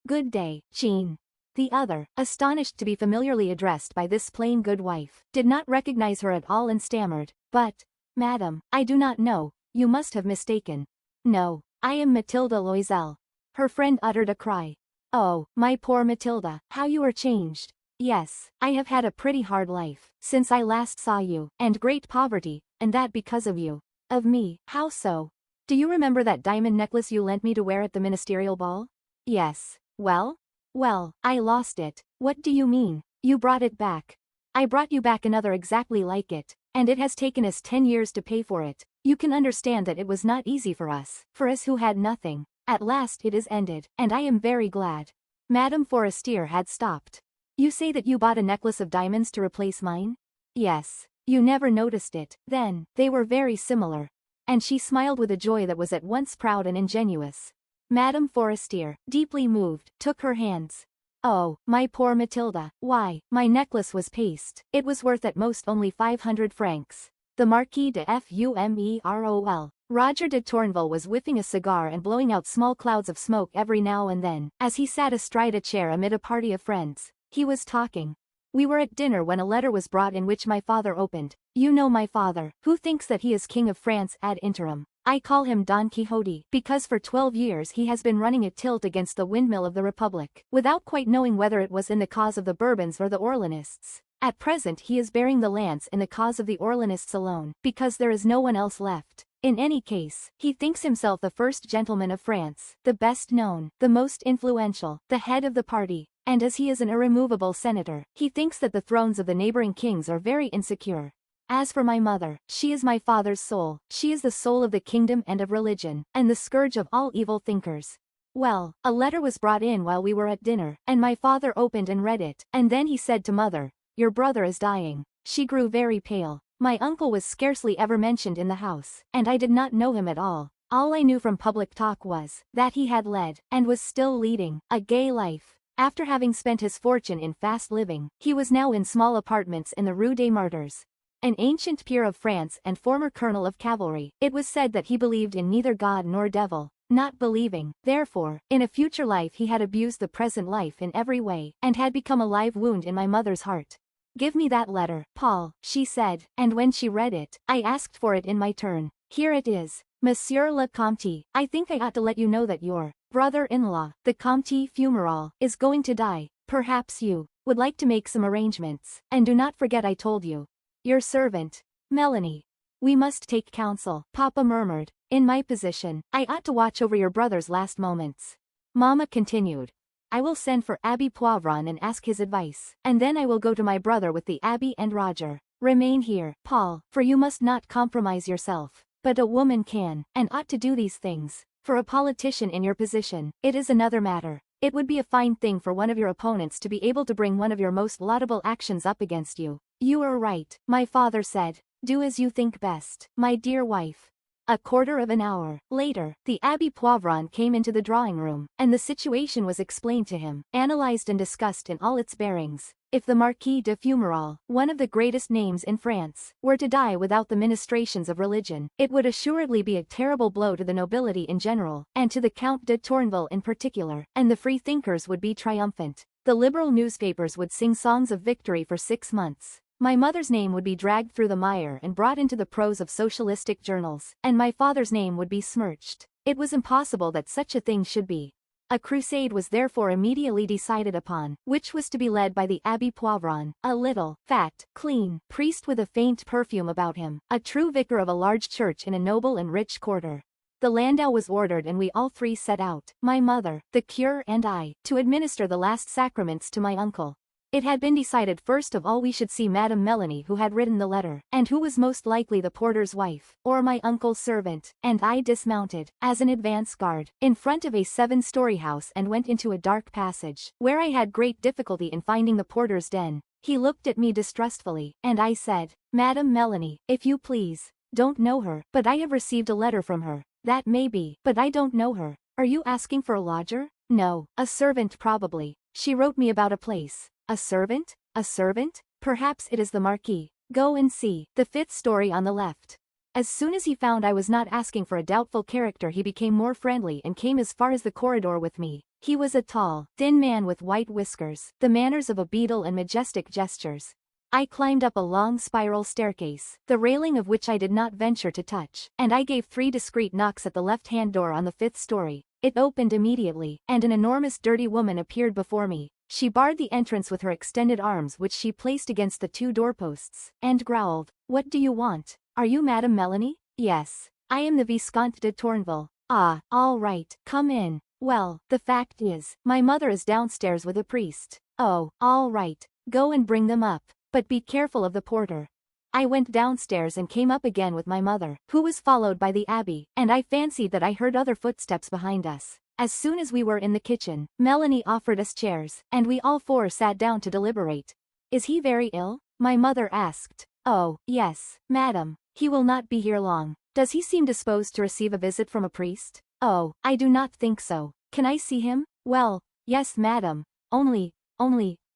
Good day, Jean. The other, astonished to be familiarly addressed by this plain good wife, did not recognize her at all and stammered, "But, madam, I do not know, you must have mistaken." "No, I am Mathilde Loisel." Her friend uttered a cry. "Oh, my poor Mathilde, how you are changed." "Yes, I have had a pretty hard life, since I last saw you, and great poverty, and that because of you." "Of me, how so?" "Do you remember that diamond necklace you lent me to wear at the ministerial ball?" "Yes. Well? Well, I lost it." "What do you mean? You brought it back." "I brought you back another exactly like it, and it has taken us 10 years to pay for it. You can understand that it was not easy for us who had nothing. At last it is ended, and I am very glad." Madame Forestier had stopped. "You say that you bought a necklace of diamonds to replace mine?" "Yes. You never noticed it, then. They were very similar." And she smiled with a joy that was at once proud and ingenuous. Madame Forestier, deeply moved, took her hands. "Oh, my poor Mathilde, why, my necklace was paste. It was worth at most only 500 francs. The Marquis de Fumerol, Roger de Tourneville, was whiffing a cigar and blowing out small clouds of smoke every now and then, as he sat astride a chair amid a party of friends. He was talking. "We were at dinner when a letter was brought in which my father opened. You know my father, who thinks that he is King of France ad interim. I call him Don Quixote, because for 12 years he has been running a tilt against the windmill of the Republic, without quite knowing whether it was in the cause of the Bourbons or the Orleanists. At present he is bearing the lance in the cause of the Orleanists alone, because there is no one else left. In any case, he thinks himself the first gentleman of France, the best known, the most influential, the head of the party, and as he is an irremovable senator, he thinks that the thrones of the neighboring kings are very insecure. As for my mother, she is my father's soul, she is the soul of the kingdom and of religion, and the scourge of all evil thinkers. Well, a letter was brought in while we were at dinner, and my father opened and read it, and then he said to mother, 'Your brother is dying.' She grew very pale. My uncle was scarcely ever mentioned in the house, and I did not know him at all. All I knew from public talk was, that he had led, and was still leading, a gay life. After having spent his fortune in fast living, he was now in small apartments in the Rue des Martyrs. An ancient peer of France and former colonel of cavalry, it was said that he believed in neither God nor devil. Not believing, therefore, in a future life, he had abused the present life in every way, and had become a live wound in my mother's heart. 'Give me that letter, Paul,' she said, and when she read it, I asked for it in my turn. 'Here it is. Monsieur le Comte, I think I ought to let you know that your brother-in-law, the Comte Fumerol, is going to die. Perhaps you Would like to make some arrangements, and do not forget I told you. Your servant, Melanie. We must take counsel, Papa murmured. In my position, I ought to watch over your brother's last moments. Mama continued. I will send for Abbé Poivron and ask his advice, and then I will go to my brother with the Abbé and Roger. Remain here, Paul, for you must not compromise yourself. But a woman can, and ought to do these things. For a politician in your position, it is another matter. It would be a fine thing for one of your opponents to be able to bring one of your most laudable actions up against you. You are right, my father said. Do as you think best, my dear wife. A quarter of an hour later, the Abbé Poivron came into the drawing room, and the situation was explained to him, analyzed and discussed in all its bearings. If the Marquis de Fumerol, one of the greatest names in France, were to die without the ministrations of religion, it would assuredly be a terrible blow to the nobility in general, and to the Count de Tourneville in particular, and the free-thinkers would be triumphant. The liberal newspapers would sing songs of victory for 6 months. My mother's name would be dragged through the mire and brought into the prose of socialistic journals, and my father's name would be smirched. It was impossible that such a thing should be. A crusade was therefore immediately decided upon, which was to be led by the Abbé Poivron, a little, fat, clean priest with a faint perfume about him, a true vicar of a large church in a noble and rich quarter. The landau was ordered and we all three set out, my mother, the cure and I, to administer the last sacraments to my uncle. It had been decided first of all we should see Madame Melanie who had written the letter, and who was most likely the porter's wife, or my uncle's servant, and I dismounted, as an advance guard, in front of a 7-story house and went into a dark passage, where I had great difficulty in finding the porter's den. He looked at me distrustfully, and I said, Madame Melanie, if you please. Don't know her, but I have received a letter from her. That may be, but I don't know her. Are you asking for a lodger? No, a servant probably. She wrote me about a place. A servant? A servant? Perhaps it is the Marquis. Go and see. The 5th story on the left. As soon as he found I was not asking for a doubtful character he became more friendly and came as far as the corridor with me. He was a tall, thin man with white whiskers, the manners of a beadle and majestic gestures. I climbed up a long spiral staircase, the railing of which I did not venture to touch, and I gave 3 discreet knocks at the left-hand door on the 5th story. It opened immediately, and an enormous dirty woman appeared before me. She barred the entrance with her extended arms which she placed against the 2 doorposts, and growled, What do you want? Are you Madame Melanie? Yes. I am the Viscount de Tourneville. Ah, all right, come in. Well, the fact is, my mother is downstairs with a priest. Oh, all right, go and bring them up. But be careful of the porter. I went downstairs and came up again with my mother, who was followed by the Abbé, and I fancied that I heard other footsteps behind us. As soon as we were in the kitchen, Melanie offered us chairs, and we all 4 sat down to deliberate. Is he very ill? My mother asked. Oh, yes, madam. He will not be here long. Does he seem disposed to receive a visit from a priest? Oh, I do not think so. Can I see him? Well, yes, madam. Only,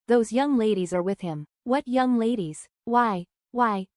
those young ladies are with him. What young ladies? Why,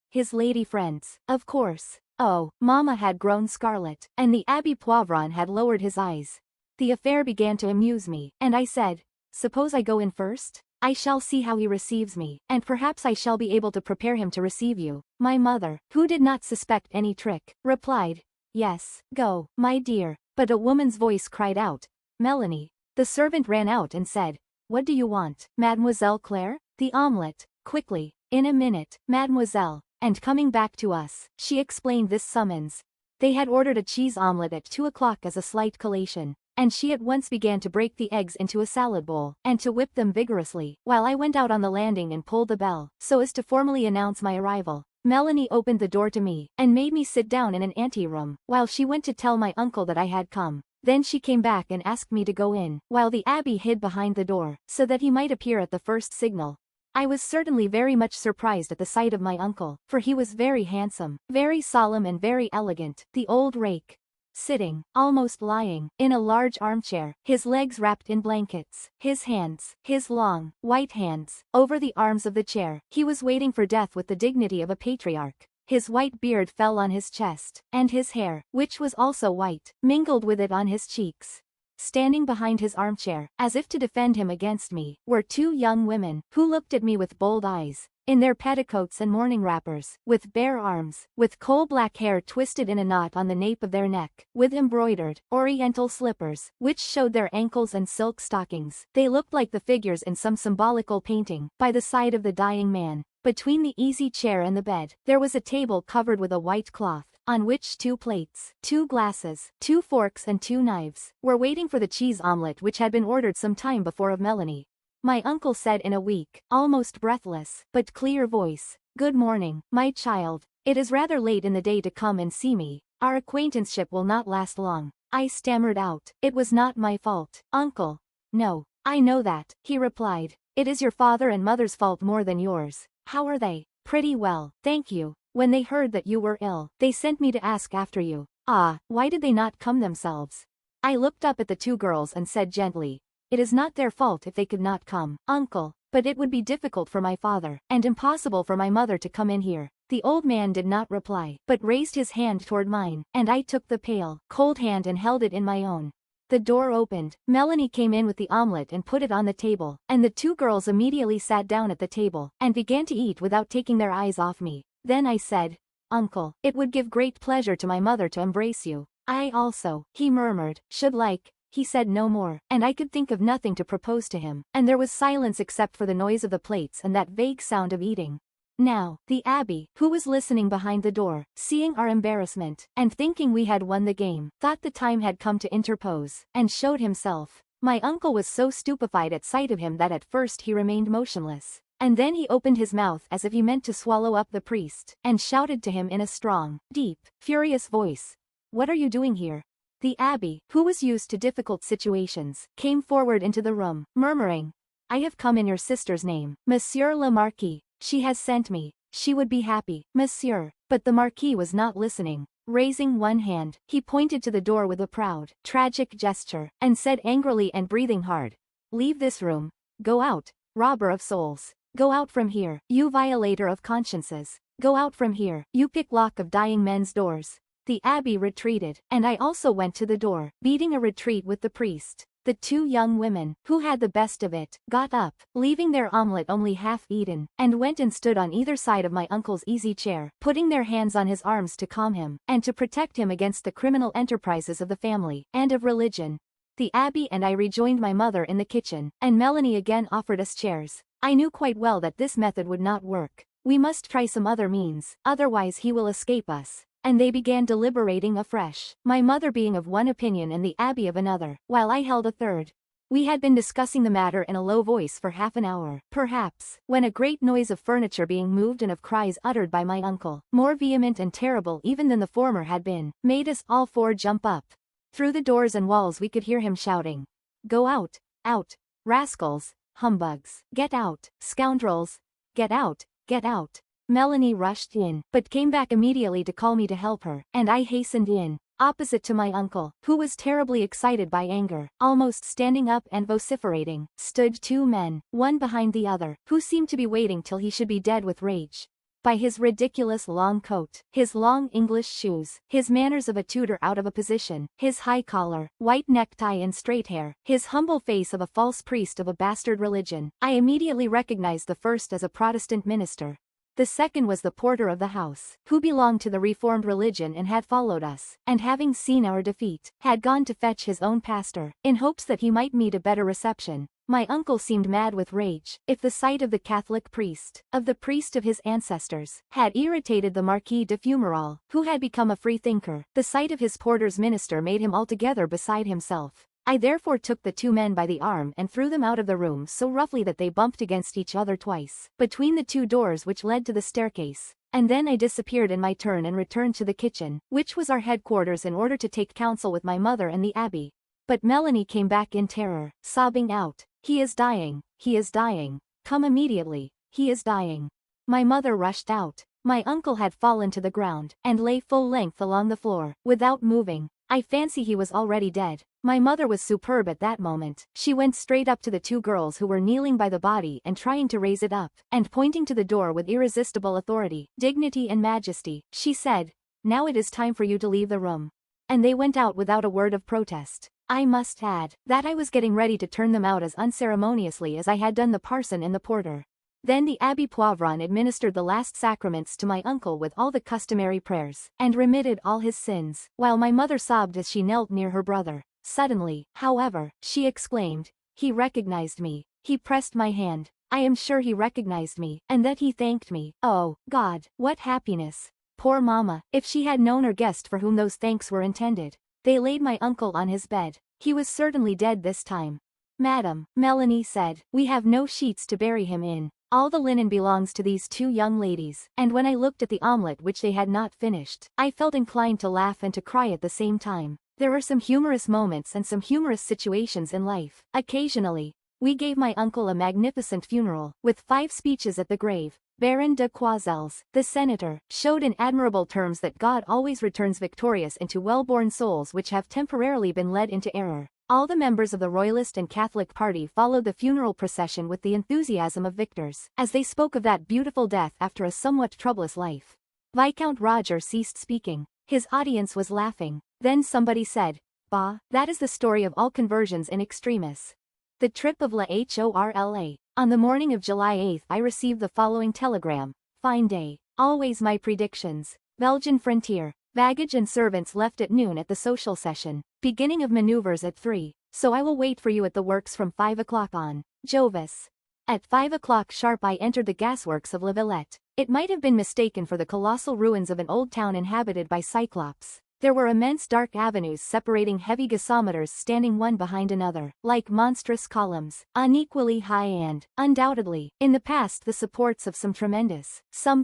his lady friends, of course. Oh, Mama had grown scarlet, and the Abbé Poivron had lowered his eyes. The affair began to amuse me, and I said, Suppose I go in first? I shall see how he receives me, and perhaps I shall be able to prepare him to receive you. My mother, who did not suspect any trick, replied, Yes, go, my dear. But a woman's voice cried out, Melanie. The servant ran out and said, What do you want, Mademoiselle Claire? The omelette, quickly, in a minute, mademoiselle. And coming back to us, she explained this summons. They had ordered a cheese omelette at 2 o'clock as a slight collation, and she at once began to break the eggs into a salad bowl, and to whip them vigorously, while I went out on the landing and pulled the bell, so as to formally announce my arrival. Melanie opened the door to me, and made me sit down in an anteroom, while she went to tell my uncle that I had come. Then she came back and asked me to go in, while the Abbé hid behind the door, so that he might appear at the first signal. I was certainly very much surprised at the sight of my uncle, for he was very handsome, very solemn and very elegant, the old rake. Sitting, almost lying, in a large armchair, his legs wrapped in blankets, his hands, his long, white hands, over the arms of the chair, he was waiting for death with the dignity of a patriarch. His white beard fell on his chest, and his hair, which was also white, mingled with it on his cheeks. Standing behind his armchair, as if to defend him against me, were two young women, who looked at me with bold eyes, in their petticoats and morning wrappers, with bare arms, with coal-black hair twisted in a knot on the nape of their neck, with embroidered, oriental slippers, which showed their ankles and silk stockings. They looked like the figures in some symbolical painting, by the side of the dying man. Between the easy chair and the bed, there was a table covered with a white cloth, on which 2 plates, 2 glasses, 2 forks and 2 knives, were waiting for the cheese omelette which had been ordered some time before of Melanie. My uncle said in a weak, almost breathless, but clear voice, "Good morning, my child. It is rather late in the day to come and see me. Our acquaintanceship will not last long." I stammered out, "It was not my fault, uncle." "No, I know that," he replied. "It is your father and mother's fault more than yours." "How are they?" "Pretty well, thank you. When they heard that you were ill, they sent me to ask after you." "Ah, why did they not come themselves?" I looked up at the 2 girls and said gently, "It is not their fault if they could not come, uncle, but it would be difficult for my father, and impossible for my mother to come in here." The old man did not reply, but raised his hand toward mine, and I took the pale, cold hand and held it in my own. The door opened, Melanie came in with the omelette and put it on the table, and the 2 girls immediately sat down at the table, and began to eat without taking their eyes off me. Then I said, "Uncle, it would give great pleasure to my mother to embrace you." "I also," he murmured, "should like." He said no more, and I could think of nothing to propose to him, and there was silence except for the noise of the plates and that vague sound of eating. Now, the abbé, who was listening behind the door, seeing our embarrassment, and thinking we had won the game, thought the time had come to interpose, and showed himself. My uncle was so stupefied at sight of him that at first he remained motionless, and then he opened his mouth as if he meant to swallow up the priest, and shouted to him in a strong, deep, furious voice, "What are you doing here?" The abbé, who was used to difficult situations, came forward into the room, murmuring, "I have come in your sister's name, Monsieur le Marquis. She has sent me. She would be happy, monsieur." But the Marquis was not listening. Raising one hand, he pointed to the door with a proud, tragic gesture, and said angrily and breathing hard, "Leave this room. Go out, robber of souls. Go out from here, you violator of consciences. Go out from here, you picklock of dying men's doors." The abbé retreated, and I also went to the door, beating a retreat with the priest. The 2 young women, who had the best of it, got up, leaving their omelette only half eaten, and went and stood on either side of my uncle's easy chair, putting their hands on his arms to calm him, and to protect him against the criminal enterprises of the family, and of religion. The abbé and I rejoined my mother in the kitchen, and Melanie again offered us chairs. I knew quite well that this method would not work. We must try some other means, otherwise he will escape us. And they began deliberating afresh, my mother being of one opinion and the abbé of another, while I held a third. We had been discussing the matter in a low voice for half an hour, perhaps, when a great noise of furniture being moved and of cries uttered by my uncle, more vehement and terrible even than the former had been, made us all 4 jump up. Through the doors and walls we could hear him shouting, "Go out, out, rascals, humbugs, get out, scoundrels, get out, get out." Melanie rushed in, but came back immediately to call me to help her, and I hastened in. Opposite to my uncle, who was terribly excited by anger, almost standing up and vociferating, stood 2 men, one behind the other, who seemed to be waiting till he should be dead with rage. By his ridiculous long coat, his long English shoes, his manners of a tutor out of a position, his high collar, white necktie and straight hair, his humble face of a false priest of a bastard religion, I immediately recognized the first as a Protestant minister. The second was the porter of the house, who belonged to the Reformed religion and had followed us, and having seen our defeat, had gone to fetch his own pastor, in hopes that he might meet a better reception. My uncle seemed mad with rage. If the sight of the Catholic priest, of the priest of his ancestors, had irritated the Marquis de Fumerol, who had become a free-thinker, the sight of his porter's minister made him altogether beside himself. I therefore took the 2 men by the arm and threw them out of the room so roughly that they bumped against each other twice, between the 2 doors which led to the staircase, and then I disappeared in my turn and returned to the kitchen, which was our headquarters, in order to take counsel with my mother and the abbé. But Melanie came back in terror, sobbing out, "He is dying, he is dying. Come immediately, he is dying." My mother rushed out. My uncle had fallen to the ground, and lay full length along the floor, without moving. I fancy he was already dead. My mother was superb at that moment. She went straight up to the 2 girls who were kneeling by the body and trying to raise it up, and pointing to the door with irresistible authority, dignity and majesty, she said, "Now it is time for you to leave the room." And they went out without a word of protest. I must add that I was getting ready to turn them out as unceremoniously as I had done the parson and the porter. Then the Abbé Poivron administered the last sacraments to my uncle with all the customary prayers, and remitted all his sins, while my mother sobbed as she knelt near her brother. Suddenly, however, she exclaimed, "He recognized me. He pressed my hand. I am sure he recognized me, and that he thanked me. Oh, God, what happiness! Poor mamma, if she had known or guessed for whom those thanks were intended." They laid my uncle on his bed. He was certainly dead this time. "Madam," Melanie said, "we have no sheets to bury him in. All the linen belongs to these two young ladies." And when I looked at the omelette which they had not finished, I felt inclined to laugh and to cry at the same time. There are some humorous moments and some humorous situations in life. Occasionally, we gave my uncle a magnificent funeral, with 5 speeches at the grave. Baron de Choiseul, the senator, showed in admirable terms that God always returns victorious into well-born souls which have temporarily been led into error. All the members of the Royalist and Catholic party followed the funeral procession with the enthusiasm of victors, as they spoke of that beautiful death after a somewhat troublous life. Viscount Roger ceased speaking. His audience was laughing. Then somebody said, "Bah, that is the story of all conversions in extremis." The trip of La Horla. On the morning of July 8 I received the following telegram: "Fine day. Always my predictions. Belgian frontier. Baggage and servants left at noon at the social session. Beginning of maneuvers at 3, so I will wait for you at the works from 5 o'clock on. Jovis." At 5 o'clock sharp I entered the gasworks of La Villette. It might have been mistaken for the colossal ruins of an old town inhabited by cyclops. There were immense dark avenues separating heavy gasometers standing one behind another, like monstrous columns, unequally high and, undoubtedly, in the past the supports of some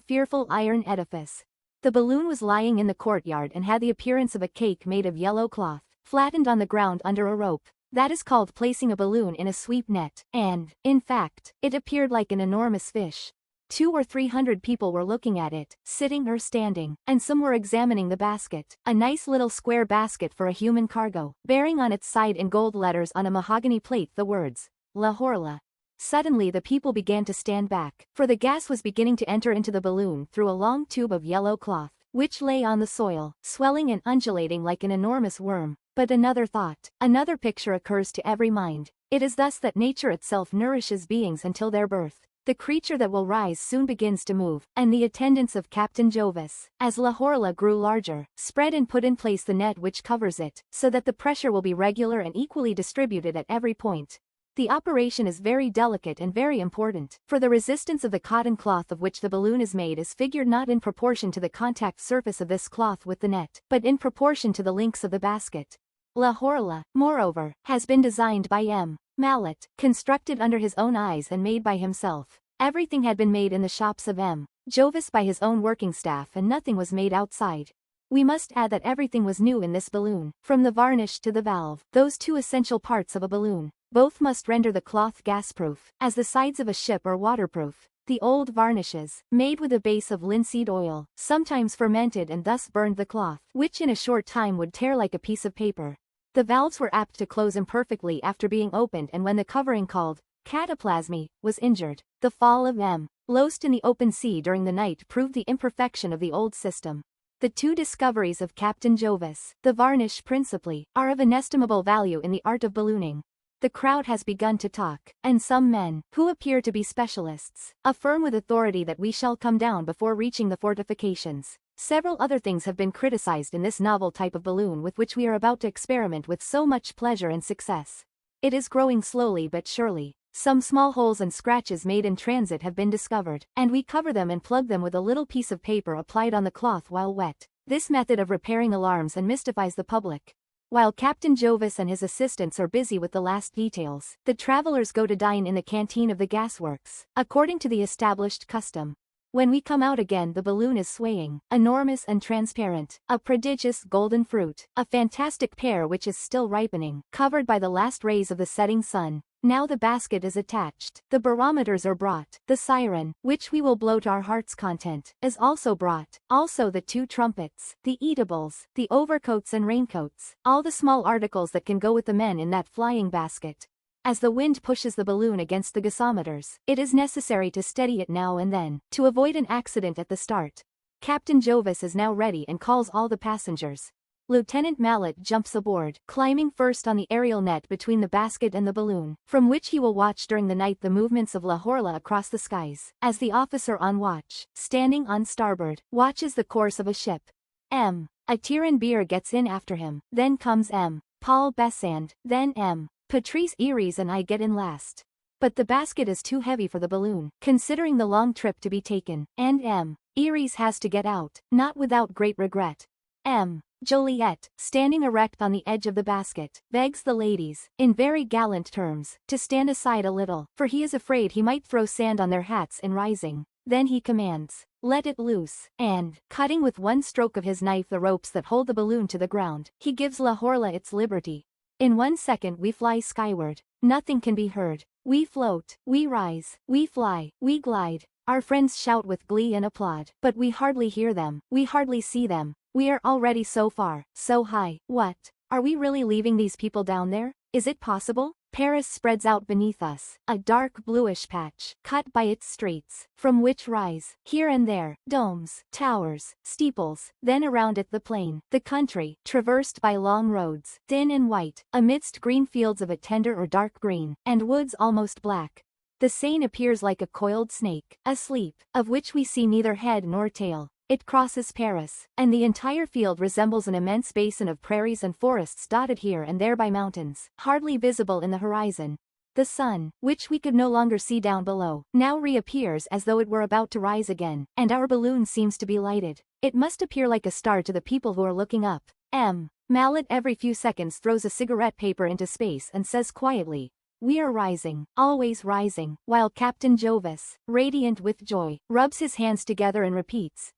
fearful iron edifice. The balloon was lying in the courtyard and had the appearance of a cake made of yellow cloth, flattened on the ground under a rope. That is called placing a balloon in a sweep net, and, in fact, it appeared like an enormous fish. 200 or 300 people were looking at it, sitting or standing, and some were examining the basket, a nice little square basket for a human cargo, bearing on its side in gold letters on a mahogany plate the words, La Horla. Suddenly the people began to stand back, for the gas was beginning to enter into the balloon through a long tube of yellow cloth, which lay on the soil, swelling and undulating like an enormous worm. But another thought, another picture occurs to every mind. It is thus that nature itself nourishes beings until their birth. The creature that will rise soon begins to move, and the attendants of Captain Jovis, as La Horla grew larger, spread and put in place the net which covers it, so that the pressure will be regular and equally distributed at every point. The operation is very delicate and very important, for the resistance of the cotton cloth of which the balloon is made is figured not in proportion to the contact surface of this cloth with the net, but in proportion to the links of the basket. La Horla, moreover, has been designed by M. Mallet, constructed under his own eyes and made by himself. Everything had been made in the shops of M. Jovis by his own working staff and nothing was made outside. We must add that everything was new in this balloon, from the varnish to the valve, those 2 essential parts of a balloon. Both must render the cloth gas-proof, as the sides of a ship are waterproof. The old varnishes, made with a base of linseed oil, sometimes fermented and thus burned the cloth, which in a short time would tear like a piece of paper. The valves were apt to close imperfectly after being opened, and when the covering called cataplasmy was injured, the fall of M. Lost in the open sea during the night proved the imperfection of the old system. The 2 discoveries of Captain Jovis, the varnish principally, are of inestimable value in the art of ballooning. The crowd has begun to talk, and some men, who appear to be specialists, affirm with authority that we shall come down before reaching the fortifications. Several other things have been criticized in this novel type of balloon with which we are about to experiment with so much pleasure and success. It is growing slowly but surely. Some small holes and scratches made in transit have been discovered, and we cover them and plug them with a little piece of paper applied on the cloth while wet. This method of repairing alarms and mystifies the public. While Captain Jovis and his assistants are busy with the last details, the travelers go to dine in the canteen of the gasworks, according to the established custom. When we come out again the balloon is swaying, enormous and transparent, a prodigious golden fruit, a fantastic pear which is still ripening, covered by the last rays of the setting sun. Now the basket is attached, the barometers are brought, the siren, which we will blow to our heart's content, is also brought, also the 2 trumpets, the eatables, the overcoats and raincoats, all the small articles that can go with the men in that flying basket. As the wind pushes the balloon against the gasometers, it is necessary to steady it now and then, to avoid an accident at the start. Captain Jovis is now ready and calls all the passengers. Lieutenant Mallet jumps aboard, climbing first on the aerial net between the basket and the balloon, from which he will watch during the night the movements of La Horla across the skies, as the officer on watch, standing on starboard, watches the course of a ship. M. A Beer gets in after him, then comes M. Paul Besand, then M. Patrice Eries and I get in last. But the basket is too heavy for the balloon, considering the long trip to be taken, and M. Eries has to get out, not without great regret. M. Joliet, standing erect on the edge of the basket, begs the ladies, in very gallant terms, to stand aside a little, for he is afraid he might throw sand on their hats in rising. Then he commands, "Let it loose," and, cutting with one stroke of his knife the ropes that hold the balloon to the ground, he gives La Horla its liberty. In 1 second we fly skyward. Nothing can be heard. We float, we rise, we fly, we glide. Our friends shout with glee and applaud, but we hardly hear them, we hardly see them. We are already so far, so high. What? Are we really leaving these people down there? Is it possible? Paris spreads out beneath us, a dark bluish patch, cut by its streets, from which rise, here and there, domes, towers, steeples, then around it the plain, the country, traversed by long roads, thin and white, amidst green fields of a tender or dark green, and woods almost black. The Seine appears like a coiled snake, asleep, of which we see neither head nor tail. It crosses Paris, and the entire field resembles an immense basin of prairies and forests dotted here and there by mountains, hardly visible in the horizon. The sun, which we could no longer see down below, now reappears as though it were about to rise again, and our balloon seems to be lighted. It must appear like a star to the people who are looking up. M. Mallet every few seconds throws a cigarette paper into space and says quietly, "We are rising, always rising," while Captain Jovis, radiant with joy, rubs his hands together and repeats,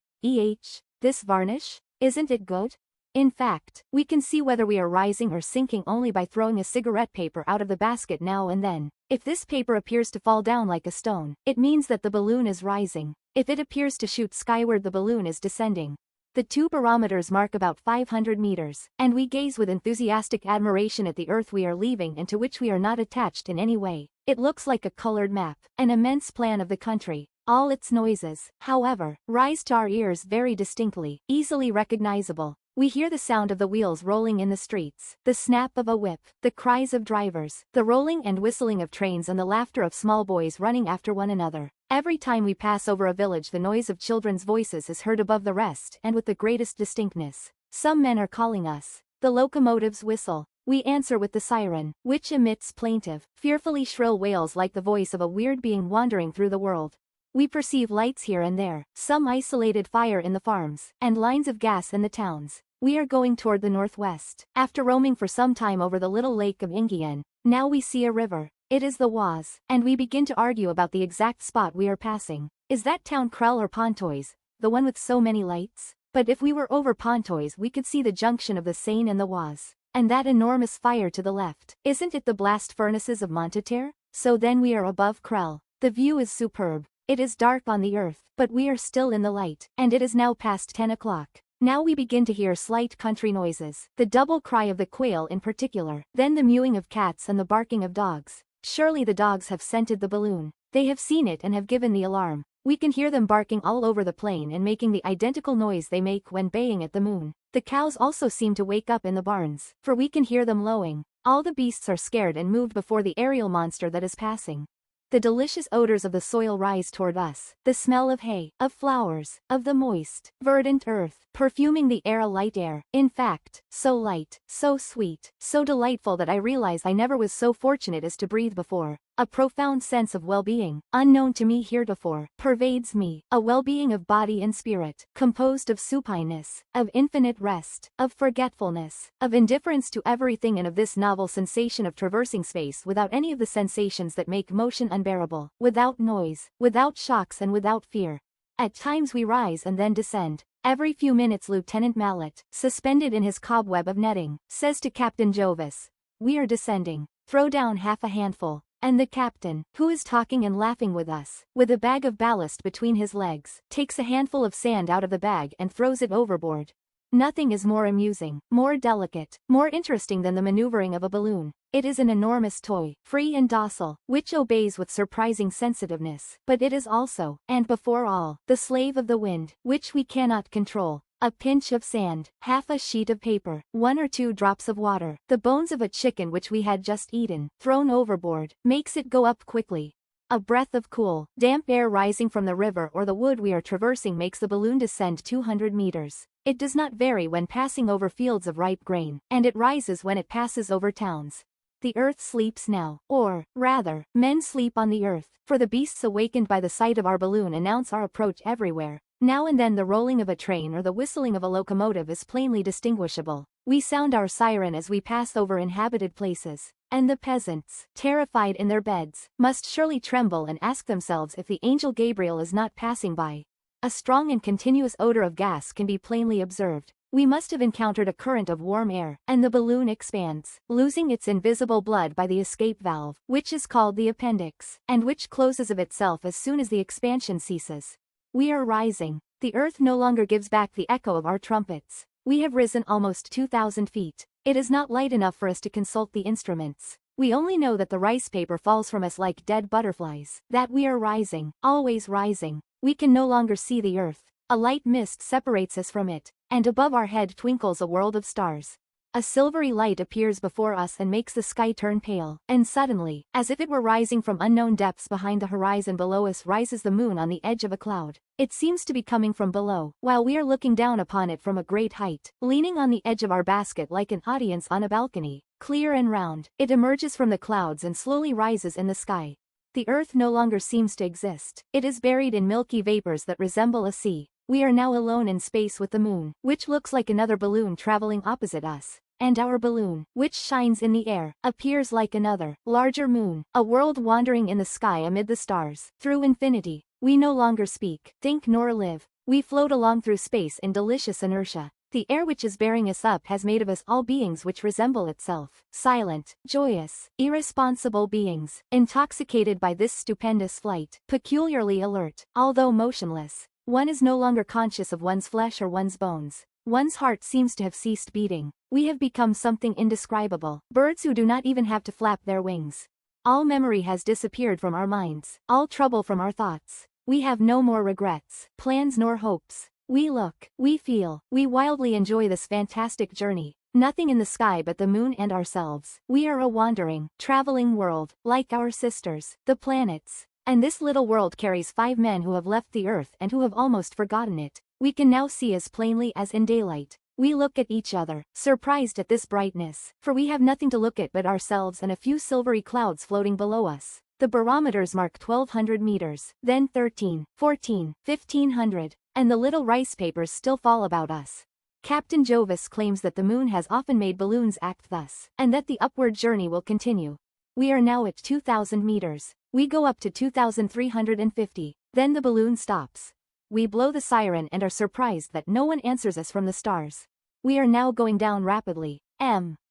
this varnish? Isn't it good? In fact, we can see whether we are rising or sinking only by throwing a cigarette paper out of the basket now and then. If this paper appears to fall down like a stone, it means that the balloon is rising. If it appears to shoot skyward, the balloon is descending. The 2 barometers mark about 500 meters, and we gaze with enthusiastic admiration at the earth we are leaving and to which we are not attached in any way. It looks like a colored map, an immense plan of the country. All its noises, however, rise to our ears very distinctly, easily recognizable. We hear the sound of the wheels rolling in the streets, the snap of a whip, the cries of drivers, the rolling and whistling of trains, and the laughter of small boys running after one another. Every time we pass over a village, the noise of children's voices is heard above the rest and with the greatest distinctness. Some men are calling us. The locomotives whistle. We answer with the siren, which emits plaintive, fearfully shrill wails like the voice of a weird being wandering through the world. We perceive lights here and there, some isolated fire in the farms, and lines of gas in the towns. We are going toward the northwest. After roaming for some time over the little lake of Ingien, now we see a river. It is the Oise, and we begin to argue about the exact spot we are passing. Is that town Crel or Pontoise, the one with so many lights? But if we were over Pontoise, we could see the junction of the Seine and the Oise. And that enormous fire to the left, isn't it the blast furnaces of Montauter? So then we are above Crel. The view is superb. It is dark on the earth, but we are still in the light, and it is now past 10 o'clock. Now we begin to hear slight country noises, the double cry of the quail in particular, then the mewing of cats and the barking of dogs. Surely the dogs have scented the balloon. They have seen it and have given the alarm. We can hear them barking all over the plain and making the identical noise they make when baying at the moon. The cows also seem to wake up in the barns, for we can hear them lowing. All the beasts are scared and moved before the aerial monster that is passing. The delicious odors of the soil rise toward us, the smell of hay, of flowers, of the moist, verdant earth, perfuming the air, a light air, in fact, so light, so sweet, so delightful that I realize I never was so fortunate as to breathe before. A profound sense of well-being, unknown to me heretofore, pervades me, a well-being of body and spirit, composed of supineness, of infinite rest, of forgetfulness, of indifference to everything, and of this novel sensation of traversing space without any of the sensations that make motion unbearable, without noise, without shocks, and without fear. At times we rise and then descend. Every few minutes Lieutenant Mallet, suspended in his cobweb of netting, says to Captain Jovis, "We are descending. Throw down half a handful." And the captain, who is talking and laughing with us, with a bag of ballast between his legs, takes a handful of sand out of the bag and throws it overboard. Nothing is more amusing, more delicate, more interesting than the maneuvering of a balloon. It is an enormous toy, free and docile, which obeys with surprising sensitiveness, but it is also, and before all, the slave of the wind, which we cannot control. A pinch of sand, half a sheet of paper, 1 or 2 drops of water, the bones of a chicken which we had just eaten, thrown overboard, makes it go up quickly. A breath of cool, damp air rising from the river or the wood we are traversing makes the balloon descend 200 meters. It does not vary when passing over fields of ripe grain, and it rises when it passes over towns. The earth sleeps now, or, rather, men sleep on the earth, for the beasts awakened by the sight of our balloon announce our approach everywhere. Now and then the rolling of a train or the whistling of a locomotive is plainly distinguishable. We sound our siren as we pass over inhabited places, and the peasants, terrified in their beds, must surely tremble and ask themselves if the angel Gabriel is not passing by. A strong and continuous odor of gas can be plainly observed. We must have encountered a current of warm air, and the balloon expands, losing its invisible blood by the escape valve, which is called the appendix, and which closes of itself as soon as the expansion ceases. We are rising. The earth no longer gives back the echo of our trumpets. We have risen almost 2,000 feet. It is not light enough for us to consult the instruments. We only know that the rice paper falls from us like dead butterflies, that we are rising, always rising. We can no longer see the earth. A light mist separates us from it, and above our head twinkles a world of stars. A silvery light appears before us and makes the sky turn pale, and suddenly, as if it were rising from unknown depths behind the horizon below us, rises the moon on the edge of a cloud. It seems to be coming from below, while we are looking down upon it from a great height, leaning on the edge of our basket like an audience on a balcony. Clear and round, it emerges from the clouds and slowly rises in the sky. The earth no longer seems to exist. It is buried in milky vapors that resemble a sea. We are now alone in space with the moon, which looks like another balloon traveling opposite us. And our balloon, which shines in the air, appears like another, larger moon, a world wandering in the sky amid the stars. Through infinity, we no longer speak, think nor live. We float along through space in delicious inertia. The air which is bearing us up has made of us all beings which resemble itself, silent, joyous, irresponsible beings, intoxicated by this stupendous flight, peculiarly alert, although motionless. One is no longer conscious of one's flesh or one's bones. One's heart seems to have ceased beating. We have become something indescribable, birds who do not even have to flap their wings. All memory has disappeared from our minds, all trouble from our thoughts. We have no more regrets, plans nor hopes. We look, we feel, we wildly enjoy this fantastic journey. Nothing in the sky but the moon and ourselves. We are a wandering, traveling world, like our sisters, the planets. And this little world carries 5 men who have left the earth and who have almost forgotten it. We can now see as plainly as in daylight. We look at each other, surprised at this brightness, for we have nothing to look at but ourselves and a few silvery clouds floating below us. The barometers mark 1,200 meters, then 13, 14, 1,500, and the little rice papers still fall about us. Captain Jovis claims that the moon has often made balloons act thus, and that the upward journey will continue. We are now at 2,000 meters. We go up to 2,350, then the balloon stops. We blow the siren and are surprised that no one answers us from the stars. We are now going down rapidly.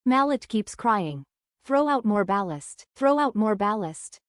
Mallet keeps crying. Throw out more ballast,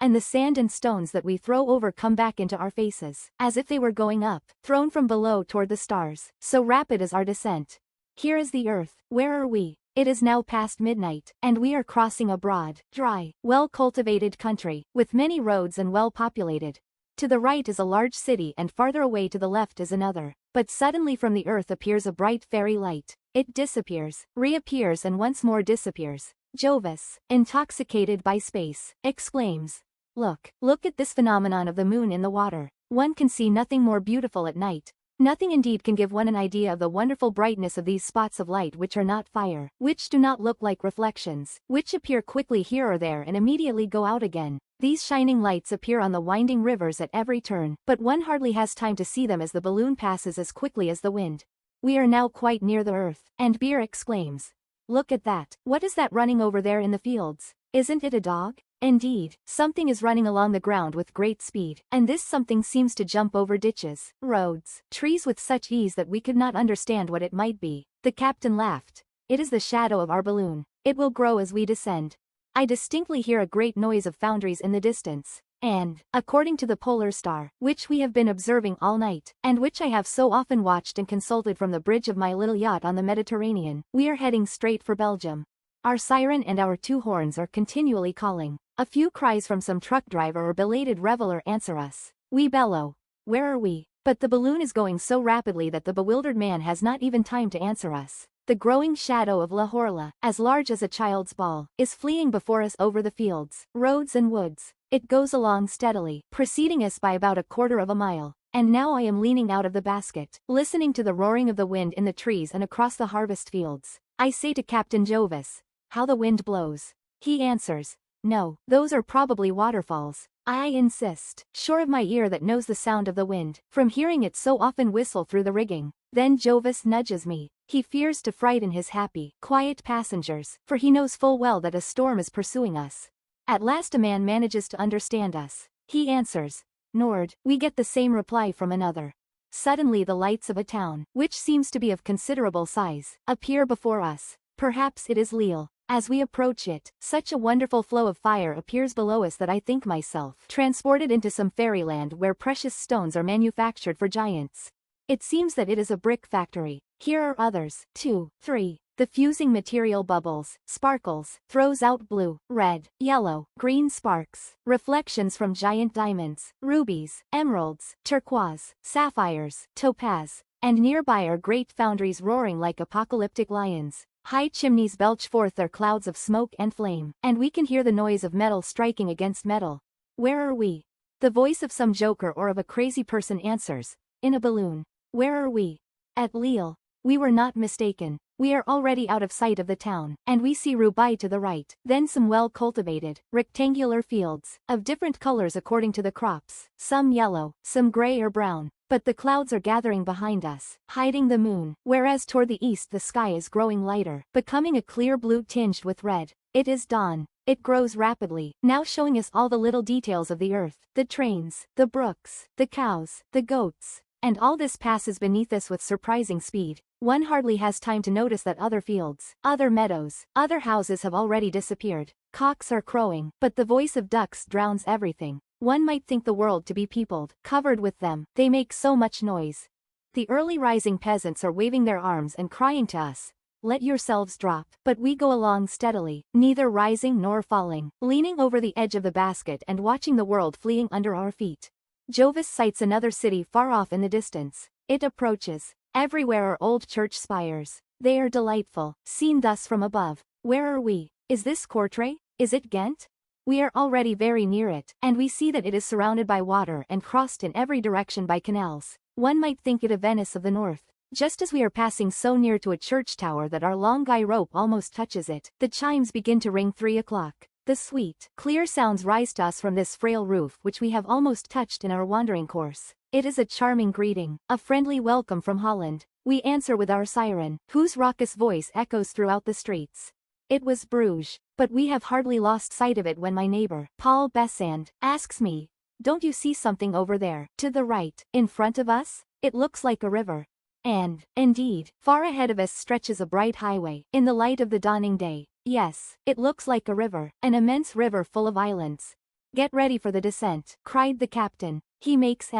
and the sand and stones that we throw over come back into our faces, as if they were going up, thrown from below toward the stars, so rapid is our descent. Here is the earth. Where are we? It is now past midnight, and we are crossing a broad, dry, well-cultivated country, with many roads and well-populated. To the right is a large city and farther away to the left is another. But suddenly from the earth appears a bright fairy light. It disappears, reappears and once more disappears. Jovis, intoxicated by space, exclaims, "Look at this phenomenon of the moon in the water. One can see nothing more beautiful at night. Nothing indeed can give one an idea of the wonderful brightness of these spots of light which are not fire, which do not look like reflections, which appear quickly here or there and immediately go out again. These shining lights appear on the winding rivers at every turn, but one hardly has time to see them as the balloon passes as quickly as the wind." We are now quite near the earth, and Beer exclaims, "Look at that. What is that running over there in the fields? Isn't it a dog?" Indeed, something is running along the ground with great speed, and this something seems to jump over ditches, roads, trees with such ease that we could not understand what it might be. The captain laughed. "It is the shadow of our balloon. It will grow as we descend." I distinctly hear a great noise of foundries in the distance, and, according to the polar star, which we have been observing all night, and which I have so often watched and consulted from the bridge of my little yacht on the Mediterranean, we are heading straight for Belgium. Our siren and our 2 horns are continually calling. A few cries from some truck driver or belated reveler answer us. We bellow. Where are we? But the balloon is going so rapidly that the bewildered man has not even time to answer us. The growing shadow of La Horla, as large as a child's ball, is fleeing before us over the fields, roads and woods. It goes along steadily, preceding us by about a quarter of a mile. And now I am leaning out of the basket, listening to the roaring of the wind in the trees and across the harvest fields. I say to Captain Jovis, "How the wind blows." He answers, "No, those are probably waterfalls." I insist, sure of my ear that knows the sound of the wind, from hearing it so often whistle through the rigging. Then Jovis nudges me. He fears to frighten his happy, quiet passengers, for he knows full well that a storm is pursuing us. At last a man manages to understand us. He answers, "Nord." We get the same reply from another. Suddenly the lights of a town, which seems to be of considerable size, appear before us. Perhaps it is Lille. As we approach it, such a wonderful flow of fire appears below us that I think myself transported into some fairyland where precious stones are manufactured for giants. It seems that it is a brick factory. Here are others, 2, 3. The fusing material bubbles, sparkles, throws out blue, red, yellow, green sparks, reflections from giant diamonds, rubies, emeralds, turquoise, sapphires, topaz, and nearby are great foundries roaring like apocalyptic lions. High chimneys belch forth their clouds of smoke and flame, and we can hear the noise of metal striking against metal. Where are we? The voice of some joker or of a crazy person answers, "In a balloon." Where are we? At Lille. We were not mistaken. We are already out of sight of the town, and we see Roubaix to the right, then some well-cultivated, rectangular fields, of different colors according to the crops, some yellow, some gray or brown. But the clouds are gathering behind us, hiding the moon, whereas toward the east the sky is growing lighter, becoming a clear blue tinged with red. It is dawn. It grows rapidly, now showing us all the little details of the earth, the trains, the brooks, the cows, the goats. And all this passes beneath us with surprising speed. One hardly has time to notice that other fields, other meadows, other houses have already disappeared. Cocks are crowing, but the voice of ducks drowns everything. One might think the world to be peopled, covered with them, they make so much noise. The early rising peasants are waving their arms and crying to us, "Let yourselves drop." But we go along steadily, neither rising nor falling, leaning over the edge of the basket and watching the world fleeing under our feet. Jovis sights another city far off in the distance. It approaches. Everywhere are old church spires. They are delightful, seen thus from above. Where are we? Is this Courtrai? Is it Ghent? We are already very near it, and we see that it is surrounded by water and crossed in every direction by canals. One might think it a Venice of the north. Just as we are passing so near to a church tower that our long guy rope almost touches it, the chimes begin to ring 3 o'clock. The sweet, clear sounds rise to us from this frail roof which we have almost touched in our wandering course. It is a charming greeting, a friendly welcome from Holland. We answer with our siren, whose raucous voice echoes throughout the streets. It was Bruges, but we have hardly lost sight of it when my neighbor, Paul Besand, asks me, "Don't you see something over there, to the right, in front of us? It looks like a river." And, indeed, far ahead of us stretches a bright highway, in the light of the dawning day. Yes, it looks like a river, an immense river full of islands. "Get ready for the descent," cried the captain. He makes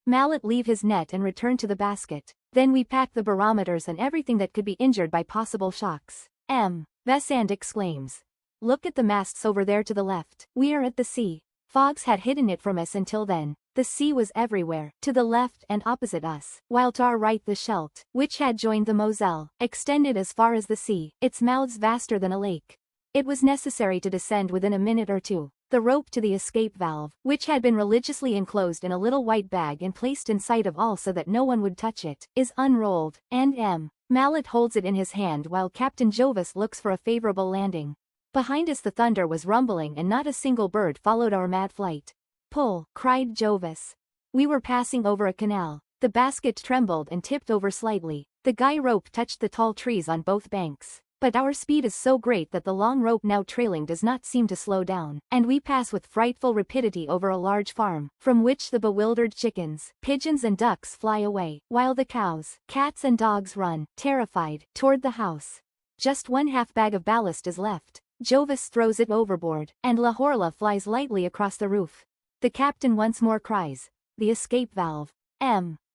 Mallet leave his net and return to the basket. Then we pack the barometers and everything that could be injured by possible shocks. Besand exclaims, "Look at the masts over there to the left. We are at the sea." Fogs had hidden it from us until then. The sea was everywhere, to the left and opposite us, while to our right the Scheldt, which had joined the Moselle, extended as far as the sea, its mouths vaster than a lake. It was necessary to descend within a minute or two. The rope to the escape valve, which had been religiously enclosed in a little white bag and placed in sight of all so that no one would touch it, is unrolled, and Mallet holds it in his hand while Captain Jovis looks for a favorable landing. Behind us the thunder was rumbling and not a single bird followed our mad flight. "Pull," cried Jovis. We were passing over a canal. The basket trembled and tipped over slightly. The guy rope touched the tall trees on both banks. But our speed is so great that the long rope now trailing does not seem to slow down, and we pass with frightful rapidity over a large farm, from which the bewildered chickens, pigeons and ducks fly away, while the cows, cats and dogs run, terrified, toward the house. Just 1/2 bag of ballast is left. Jovis throws it overboard, and La Horla flies lightly across the roof. The captain once more cries, "The escape valve."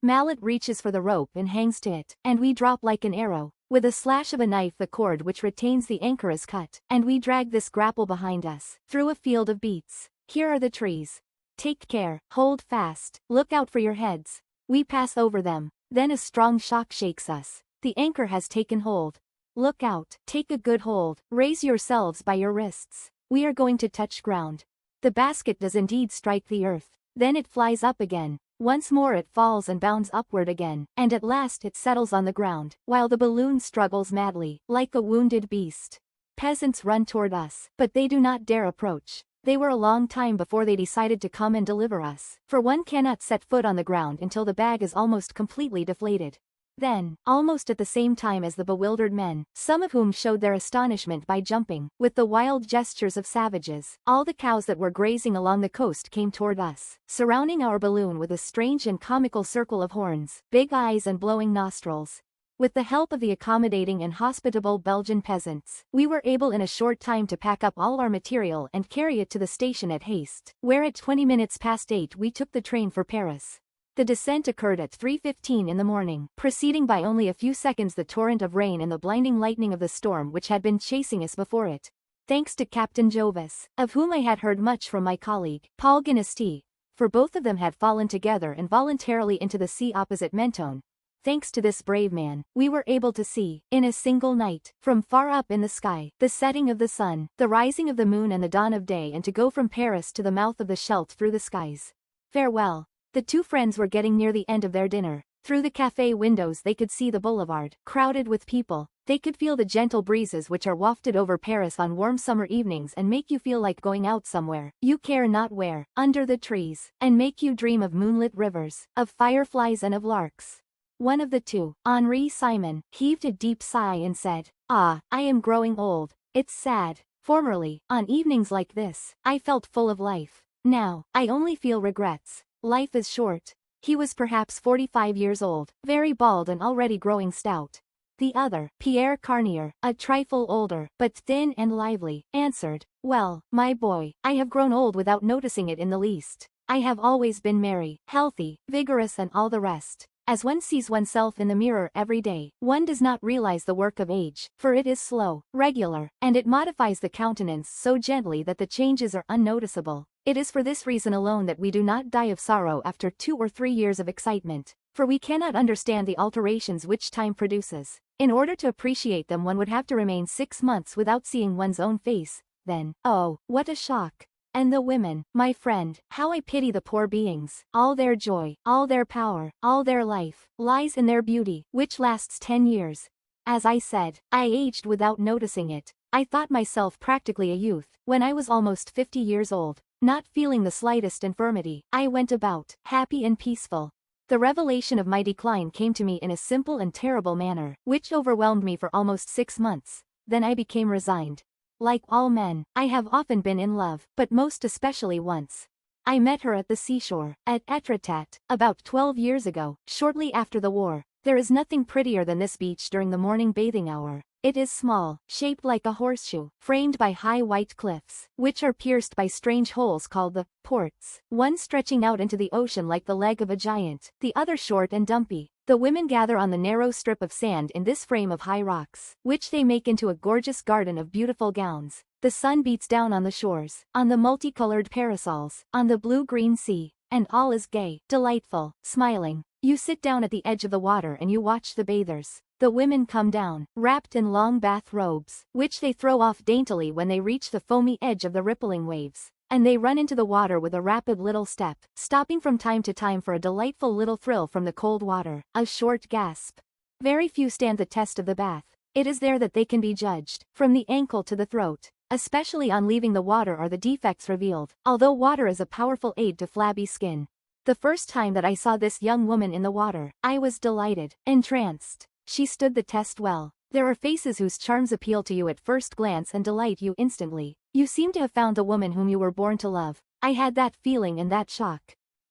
Mallet reaches for the rope and hangs to it, and we drop like an arrow. With a slash of a knife the cord which retains the anchor is cut, and we drag this grapple behind us, through a field of beets. Here are the trees. Take care, hold fast, look out for your heads. We pass over them. Then a strong shock shakes us. The anchor has taken hold. Look out, take a good hold, raise yourselves by your wrists. We are going to touch ground. The basket does indeed strike the earth. Then it flies up again. Once more it falls and bounds upward again, and at last it settles on the ground, while the balloon struggles madly, like a wounded beast. Peasants run toward us, but they do not dare approach. They were a long time before they decided to come and deliver us, for one cannot set foot on the ground until the bag is almost completely deflated. Then, almost at the same time as the bewildered men, some of whom showed their astonishment by jumping, with the wild gestures of savages, all the cows that were grazing along the coast came toward us, surrounding our balloon with a strange and comical circle of horns, big eyes and blowing nostrils. With the help of the accommodating and hospitable Belgian peasants, we were able in a short time to pack up all our material and carry it to the station at haste, where at 20 minutes past 8 we took the train for Paris. The descent occurred at 3:15 in the morning, preceding by only a few seconds the torrent of rain and the blinding lightning of the storm which had been chasing us before it. Thanks to Captain Jovis, of whom I had heard much from my colleague, Paul Ginesti, for both of them had fallen together involuntarily into the sea opposite Mentone. Thanks to this brave man, we were able to see, in a single night, from far up in the sky, the setting of the sun, the rising of the moon and the dawn of day, and to go from Paris to the mouth of the Scheldt through the skies. Farewell. The two friends were getting near the end of their dinner. Through the café windows they could see the boulevard, crowded with people. They could feel the gentle breezes which are wafted over Paris on warm summer evenings and make you feel like going out somewhere, you care not where, under the trees, and make you dream of moonlit rivers, of fireflies and of larks. One of the two, Henri Simon, heaved a deep sigh and said, "Ah, I am growing old. It's sad. Formerly, on evenings like this, I felt full of life. Now, I only feel regrets. Life is short." He was perhaps 45 years old, very bald and already growing stout. The other, Pierre Carnier, a trifle older, but thin and lively, answered, "Well, my boy, I have grown old without noticing it in the least. I have always been merry, healthy, vigorous and all the rest. As one sees oneself in the mirror every day, one does not realize the work of age, for it is slow, regular, and it modifies the countenance so gently that the changes are unnoticeable. It is for this reason alone that we do not die of sorrow after 2 or 3 years of excitement, for we cannot understand the alterations which time produces. In order to appreciate them one would have to remain 6 months without seeing one's own face, then, oh, what a shock! And the women, my friend, how I pity the poor beings. All their joy, all their power, all their life, lies in their beauty, which lasts 10 years. As I said, I aged without noticing it. I thought myself practically a youth, when I was almost 50 years old. Not feeling the slightest infirmity, I went about, happy and peaceful. The revelation of my decline came to me in a simple and terrible manner, which overwhelmed me for almost 6 months. Then I became resigned. Like all men, I have often been in love, but most especially once. I met her at the seashore, at Etretat, about 12 years ago, shortly after the war. There is nothing prettier than this beach during the morning bathing hour. It is small, shaped like a horseshoe, framed by high white cliffs, which are pierced by strange holes called the ports, one stretching out into the ocean like the leg of a giant, the other short and dumpy. The women gather on the narrow strip of sand in this frame of high rocks, which they make into a gorgeous garden of beautiful gowns. The sun beats down on the shores, on the multicolored parasols, on the blue-green sea, and all is gay, delightful, smiling. You sit down at the edge of the water and you watch the bathers. The women come down, wrapped in long bath robes, which they throw off daintily when they reach the foamy edge of the rippling waves, and they run into the water with a rapid little step, stopping from time to time for a delightful little thrill from the cold water, a short gasp. Very few stand the test of the bath. It is there that they can be judged, from the ankle to the throat. Especially on leaving the water are the defects revealed, although water is a powerful aid to flabby skin. The first time that I saw this young woman in the water, I was delighted, entranced. She stood the test well. There are faces whose charms appeal to you at first glance and delight you instantly. You seem to have found the woman whom you were born to love. I had that feeling and that shock.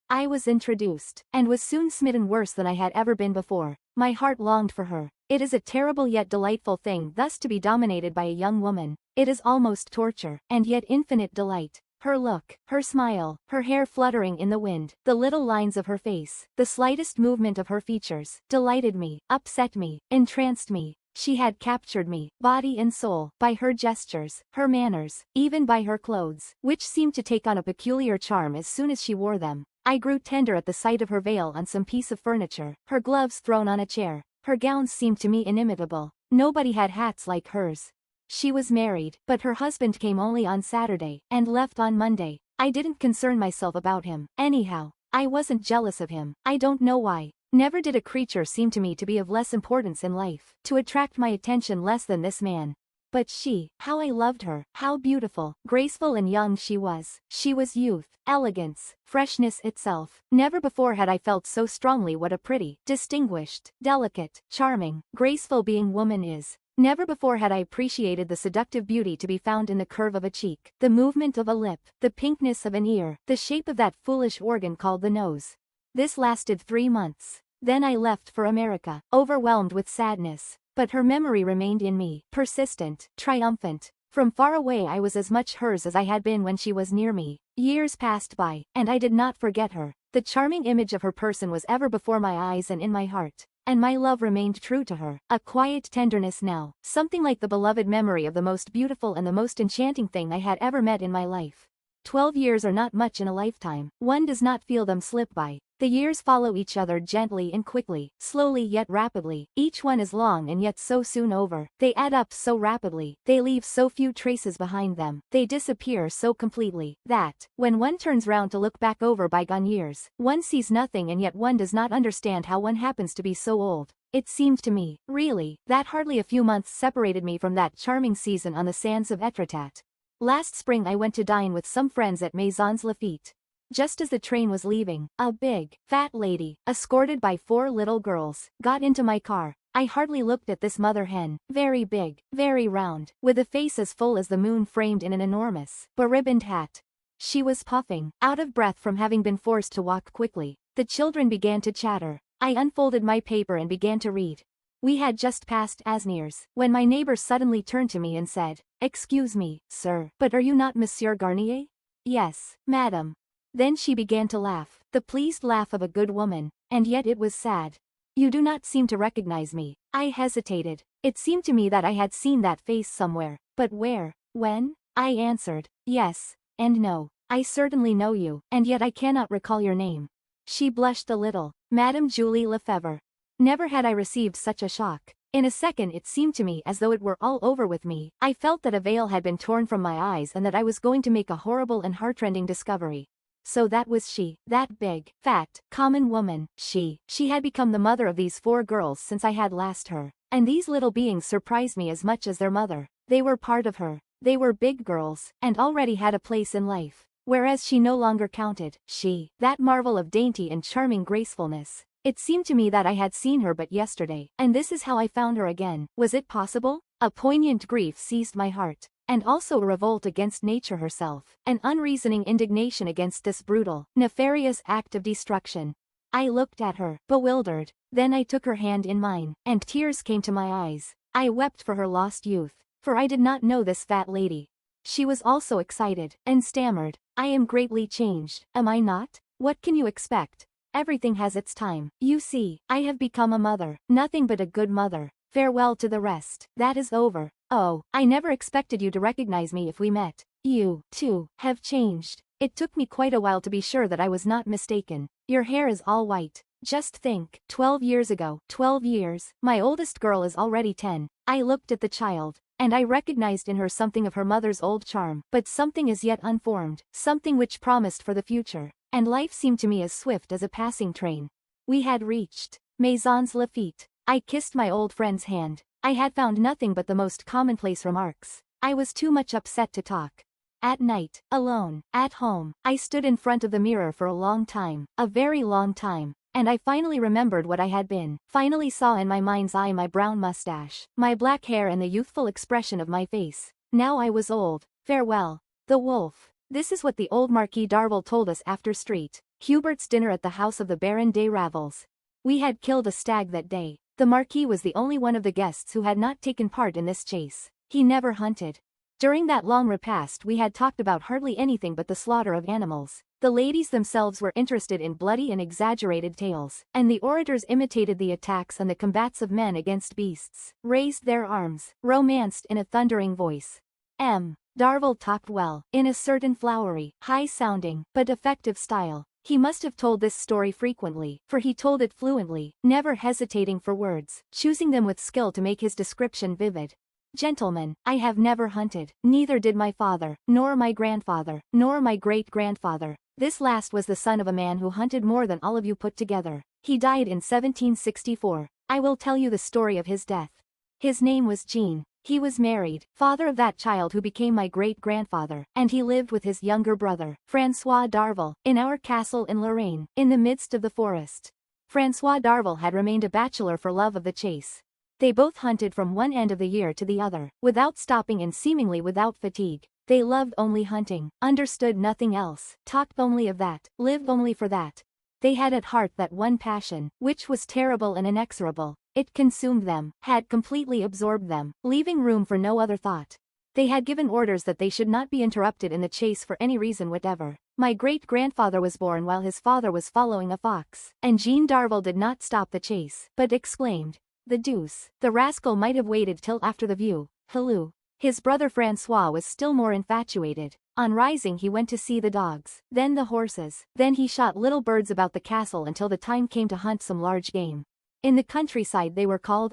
I was introduced, and was soon smitten worse than I had ever been before. My heart longed for her. It is a terrible yet delightful thing thus to be dominated by a young woman. It is almost torture, and yet infinite delight. Her look, her smile, her hair fluttering in the wind, the little lines of her face, the slightest movement of her features, delighted me, upset me, entranced me. She had captured me, body and soul, by her gestures, her manners, even by her clothes, which seemed to take on a peculiar charm as soon as she wore them. I grew tender at the sight of her veil on some piece of furniture, her gloves thrown on a chair. Her gowns seemed to me inimitable. Nobody had hats like hers. She was married, but her husband came only on Saturday, and left on Monday. I didn't concern myself about him. Anyhow, I wasn't jealous of him. I don't know why. Never did a creature seem to me to be of less importance in life, to attract my attention less than this man. But she, how I loved her, how beautiful, graceful and young she was. She was youth, elegance, freshness itself. Never before had I felt so strongly what a pretty, distinguished, delicate, charming, graceful being woman is. Never before had I appreciated the seductive beauty to be found in the curve of a cheek, the movement of a lip, the pinkness of an ear, the shape of that foolish organ called the nose. This lasted 3 months. Then I left for America, overwhelmed with sadness. But her memory remained in me, persistent, triumphant. From far away I was as much hers as I had been when she was near me. Years passed by, and I did not forget her. The charming image of her person was ever before my eyes and in my heart. And my love remained true to her, a quiet tenderness now, something like the beloved memory of the most beautiful and the most enchanting thing I had ever met in my life. 12 years are not much in a lifetime. One does not feel them slip by. The years follow each other gently and quickly, slowly yet rapidly. Each one is long and yet so soon over. They add up so rapidly. They leave so few traces behind them. They disappear so completely, that, when one turns round to look back over bygone years, one sees nothing and yet one does not understand how one happens to be so old. It seemed to me, really, that hardly a few months separated me from that charming season on the sands of Etretat. Last spring I went to dine with some friends at Maisons Laffitte. Just as the train was leaving, a big, fat lady, escorted by 4 little girls, got into my car. I hardly looked at this mother hen, very big, very round, with a face as full as the moon framed in an enormous, beribboned hat. She was puffing, out of breath from having been forced to walk quickly. The children began to chatter. I unfolded my paper and began to read. We had just passed Asnières, when my neighbor suddenly turned to me and said, "Excuse me, sir, but are you not Monsieur Garnier?" "Yes, madam." Then she began to laugh, the pleased laugh of a good woman, and yet it was sad. "You do not seem to recognize me." I hesitated. It seemed to me that I had seen that face somewhere, but where, when? I answered, "Yes, and no. I certainly know you, and yet I cannot recall your name." She blushed a little. "Madame Julie Lefebvre." Never had I received such a shock. In a second it seemed to me as though it were all over with me. I felt that a veil had been torn from my eyes and that I was going to make a horrible and heartrending discovery. So that was she, that big, fat, common woman. She had become the mother of these 4 girls since I had last her. And these little beings surprised me as much as their mother. They were part of her. They were big girls, and already had a place in life. Whereas she no longer counted. She, that marvel of dainty and charming gracefulness. It seemed to me that I had seen her but yesterday, and this is how I found her again. Was it possible? A poignant grief seized my heart. And also a revolt against nature herself, an unreasoning indignation against this brutal, nefarious act of destruction. I looked at her, bewildered. Then I took her hand in mine, and tears came to my eyes. I wept for her lost youth, for I did not know this fat lady. She was also excited, and stammered, "I am greatly changed, am I not? What can you expect? Everything has its time. You see, I have become a mother, nothing but a good mother. Farewell to the rest. That is over. Oh, I never expected you to recognize me if we met. You, too, have changed. It took me quite a while to be sure that I was not mistaken. Your hair is all white. Just think, 12 years ago, 12 years, my oldest girl is already 10. I looked at the child, and I recognized in her something of her mother's old charm, but something as yet unformed, something which promised for the future. And life seemed to me as swift as a passing train. We had reached Maisons Laffitte. I kissed my old friend's hand. I had found nothing but the most commonplace remarks. I was too much upset to talk. At night, alone, at home, I stood in front of the mirror for a long time, a very long time, and I finally remembered what I had been, finally saw in my mind's eye my brown mustache, my black hair and the youthful expression of my face. Now I was old. Farewell. The wolf. This is what the old Marquis d'Arville told us after Street Hubert's dinner at the house of the Baron de Ravels. We had killed a stag that day. The Marquis was the only one of the guests who had not taken part in this chase. He never hunted. During that long repast we had talked about hardly anything but the slaughter of animals. The ladies themselves were interested in bloody and exaggerated tales, and the orators imitated the attacks and the combats of men against beasts, raised their arms, romanced in a thundering voice. Darvell talked well, in a certain flowery, high-sounding, but effective style. He must have told this story frequently, for he told it fluently, never hesitating for words, choosing them with skill to make his description vivid. Gentlemen, I have never hunted, neither did my father, nor my grandfather, nor my great-grandfather. This last was the son of a man who hunted more than all of you put together. He died in 1764. I will tell you the story of his death. His name was Jean. He was married, father of that child who became my great-grandfather, and he lived with his younger brother, François Darvell, in our castle in Lorraine, in the midst of the forest. François Darvell had remained a bachelor for love of the chase. They both hunted from one end of the year to the other, without stopping and seemingly without fatigue. They loved only hunting, understood nothing else, talked only of that, lived only for that. They had at heart that one passion, which was terrible and inexorable. It consumed them, had completely absorbed them, leaving room for no other thought. They had given orders that they should not be interrupted in the chase for any reason whatever. My great-grandfather was born while his father was following a fox, and Jean Darvell did not stop the chase, but exclaimed, "The deuce, the rascal might have waited till after the view, halloo." His brother François was still more infatuated. On rising he went to see the dogs, then the horses, then he shot little birds about the castle until the time came to hunt some large game. In the countryside they were called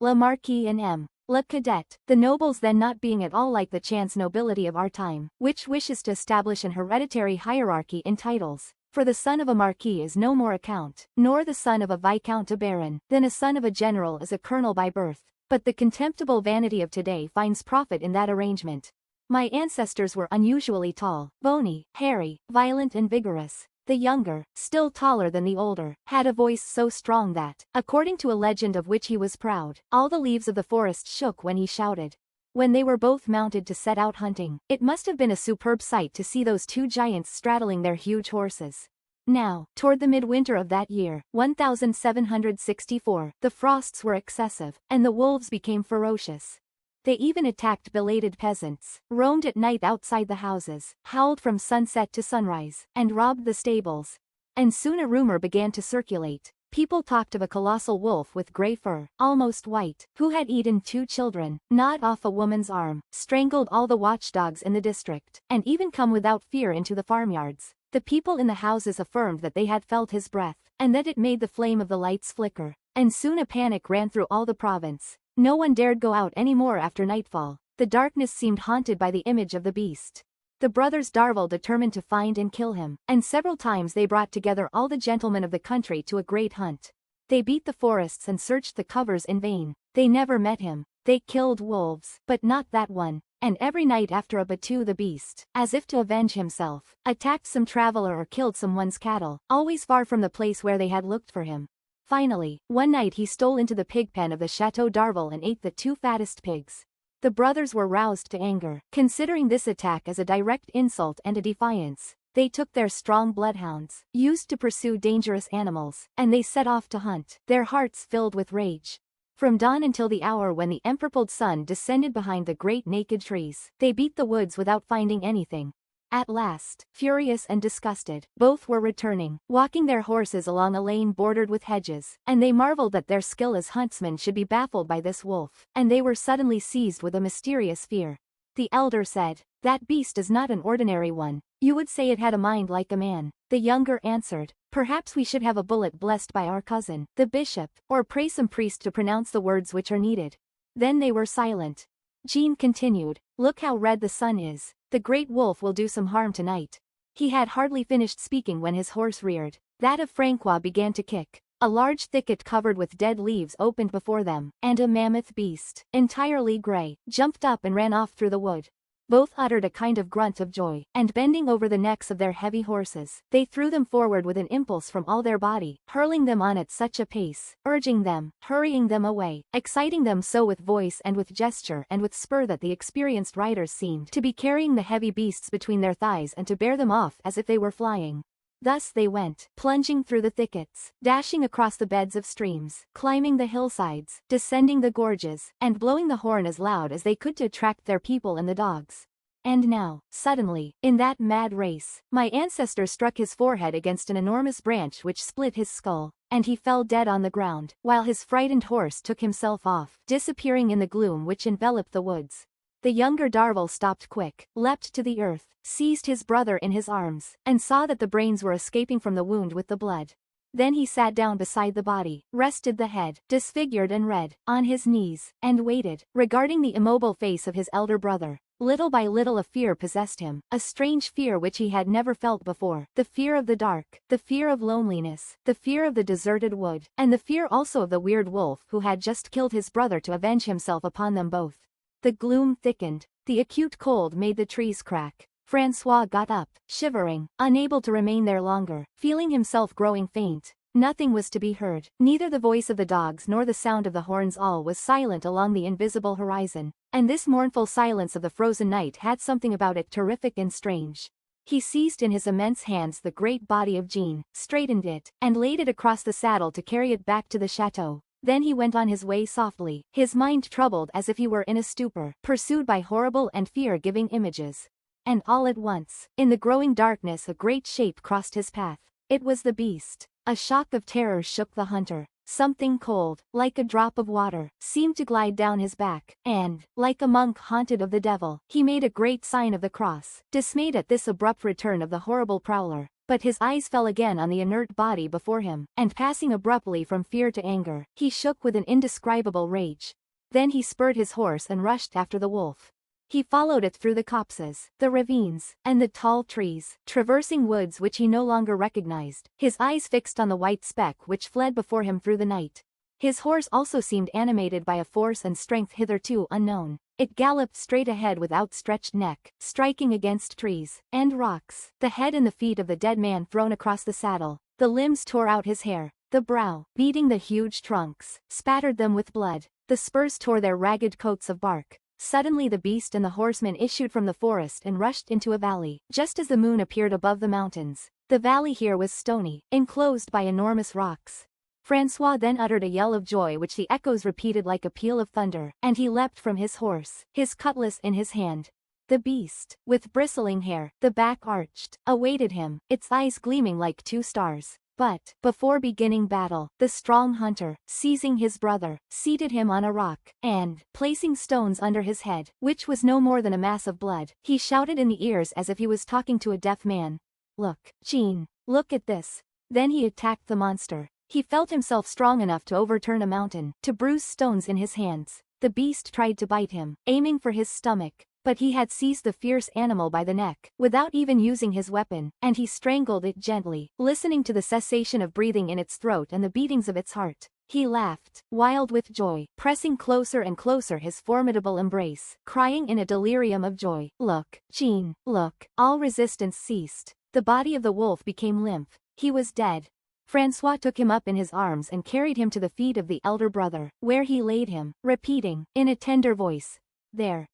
Le Marquis and Le Cadet, the nobles then not being at all like the chance nobility of our time, which wishes to establish an hereditary hierarchy in titles. For the son of a marquis is no more a count, nor the son of a viscount a baron, than a son of a general is a colonel by birth. But the contemptible vanity of today finds profit in that arrangement. My ancestors were unusually tall, bony, hairy, violent and vigorous. The younger, still taller than the older, had a voice so strong that, according to a legend of which he was proud, all the leaves of the forest shook when he shouted. When they were both mounted to set out hunting, it must have been a superb sight to see those two giants straddling their huge horses. Now, toward the midwinter of that year, 1764, the frosts were excessive, and the wolves became ferocious. They even attacked belated peasants, roamed at night outside the houses, howled from sunset to sunrise, and robbed the stables. And soon a rumor began to circulate. People talked of a colossal wolf with grey fur, almost white, who had eaten 2 children, gnawed off a woman's arm, strangled all the watchdogs in the district, and even come without fear into the farmyards. The people in the houses affirmed that they had felt his breath, and that it made the flame of the lights flicker. And soon a panic ran through all the province. No one dared go out any more after nightfall. The darkness seemed haunted by the image of the beast. The brothers Darvell determined to find and kill him, and several times they brought together all the gentlemen of the country to a great hunt. They beat the forests and searched the covers in vain. They never met him. They killed wolves, but not that one. And every night after a battue the beast, as if to avenge himself, attacked some traveler or killed someone's cattle, always far from the place where they had looked for him. Finally, one night he stole into the pig pen of the Chateau Darvell and ate the 2 fattest pigs. The brothers were roused to anger, considering this attack as a direct insult and a defiance. They took their strong bloodhounds, used to pursue dangerous animals, and they set off to hunt, their hearts filled with rage. From dawn until the hour when the empurpled sun descended behind the great naked trees, they beat the woods without finding anything. At last, furious and disgusted, both were returning, walking their horses along a lane bordered with hedges, and they marveled that their skill as huntsmen should be baffled by this wolf, and they were suddenly seized with a mysterious fear. The elder said, "That beast is not an ordinary one. You would say it had a mind like a man." The younger answered, "Perhaps we should have a bullet blessed by our cousin, the bishop, or pray some priest to pronounce the words which are needed." Then they were silent. Jean continued, "Look how red the sun is. The great wolf will do some harm tonight." He had hardly finished speaking when his horse reared. That of Francois began to kick. A large thicket covered with dead leaves opened before them, and a mammoth beast, entirely grey, jumped up and ran off through the wood. Both uttered a kind of grunt of joy, and bending over the necks of their heavy horses, they threw them forward with an impulse from all their body, hurling them on at such a pace, urging them, hurrying them away, exciting them so with voice and with gesture and with spur that the experienced riders seemed to be carrying the heavy beasts between their thighs and to bear them off as if they were flying. Thus they went, plunging through the thickets, dashing across the beds of streams, climbing the hillsides, descending the gorges, and blowing the horn as loud as they could to attract their people and the dogs. And now, suddenly, in that mad race, my ancestor struck his forehead against an enormous branch which split his skull, and he fell dead on the ground, while his frightened horse took himself off, disappearing in the gloom which enveloped the woods. The younger Darvel stopped quick, leapt to the earth, seized his brother in his arms, and saw that the brains were escaping from the wound with the blood. Then he sat down beside the body, rested the head, disfigured and red, on his knees, and waited, regarding the immobile face of his elder brother. Little by little a fear possessed him, a strange fear which he had never felt before, the fear of the dark, the fear of loneliness, the fear of the deserted wood, and the fear also of the weird wolf who had just killed his brother to avenge himself upon them both. The gloom thickened, the acute cold made the trees crack. Francois got up, shivering, unable to remain there longer, feeling himself growing faint. Nothing was to be heard, neither the voice of the dogs nor the sound of the horns. All was silent along the invisible horizon, and this mournful silence of the frozen night had something about it terrific and strange. He seized in his immense hands the great body of Jean, straightened it, and laid it across the saddle to carry it back to the chateau. Then he went on his way softly, his mind troubled as if he were in a stupor, pursued by horrible and fear-giving images. And all at once, in the growing darkness, a great shape crossed his path. It was the beast. A shock of terror shook the hunter. Something cold, like a drop of water, seemed to glide down his back, and, like a monk haunted of the devil, he made a great sign of the cross, dismayed at this abrupt return of the horrible prowler. But his eyes fell again on the inert body before him, and passing abruptly from fear to anger, he shook with an indescribable rage. Then he spurred his horse and rushed after the wolf. He followed it through the copses, the ravines, and the tall trees, traversing woods which he no longer recognized, his eyes fixed on the white speck which fled before him through the night. His horse also seemed animated by a force and strength hitherto unknown. It galloped straight ahead with outstretched neck, striking against trees and rocks, the head and the feet of the dead man thrown across the saddle. The limbs tore out his hair, the brow, beating the huge trunks, spattered them with blood. The spurs tore their ragged coats of bark. Suddenly the beast and the horseman issued from the forest and rushed into a valley, just as the moon appeared above the mountains. The valley here was stony, enclosed by enormous rocks. Francois then uttered a yell of joy which the echoes repeated like a peal of thunder, and he leapt from his horse, his cutlass in his hand. The beast, with bristling hair, the back arched, awaited him, its eyes gleaming like two stars. But, before beginning battle, the strong hunter, seizing his brother, seated him on a rock, and, placing stones under his head, which was no more than a mass of blood, he shouted in the ears as if he was talking to a deaf man. "Look, Jean, look at this." Then he attacked the monster. He felt himself strong enough to overturn a mountain, to bruise stones in his hands. The beast tried to bite him, aiming for his stomach. But he had seized the fierce animal by the neck, without even using his weapon, and he strangled it gently, listening to the cessation of breathing in its throat and the beatings of its heart. He laughed, wild with joy, pressing closer and closer his formidable embrace, crying in a delirium of joy, "Look, Jean, look." All resistance ceased. The body of the wolf became limp. He was dead. Francois took him up in his arms and carried him to the feet of the elder brother, where he laid him, repeating, in a tender voice, "There,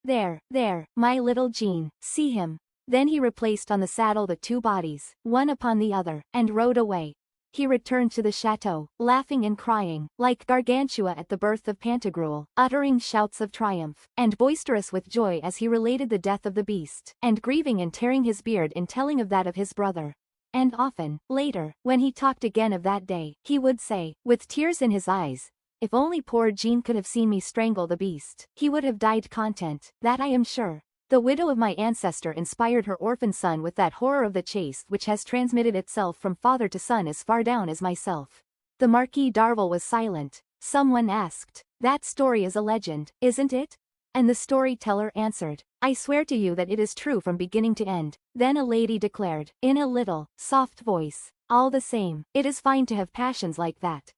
my little Jean, see him." Then he replaced on the saddle the two bodies, one upon the other, and rode away. He returned to the chateau, laughing and crying, like Gargantua at the birth of Pantagruel, uttering shouts of triumph, and boisterous with joy as he related the death of the beast, and grieving and tearing his beard in telling of that of his brother. And often, later, when he talked again of that day, he would say, with tears in his eyes, "If only poor Jean could have seen me strangle the beast, he would have died content, that I am sure." The widow of my ancestor inspired her orphan son with that horror of the chase which has transmitted itself from father to son as far down as myself. The Marquis d'Arville was silent. Someone asked, "That story is a legend, isn't it?" And the storyteller answered, "I swear to you that it is true from beginning to end." Then a lady declared, in a little, soft voice, "All the same, it is fine to have passions like that."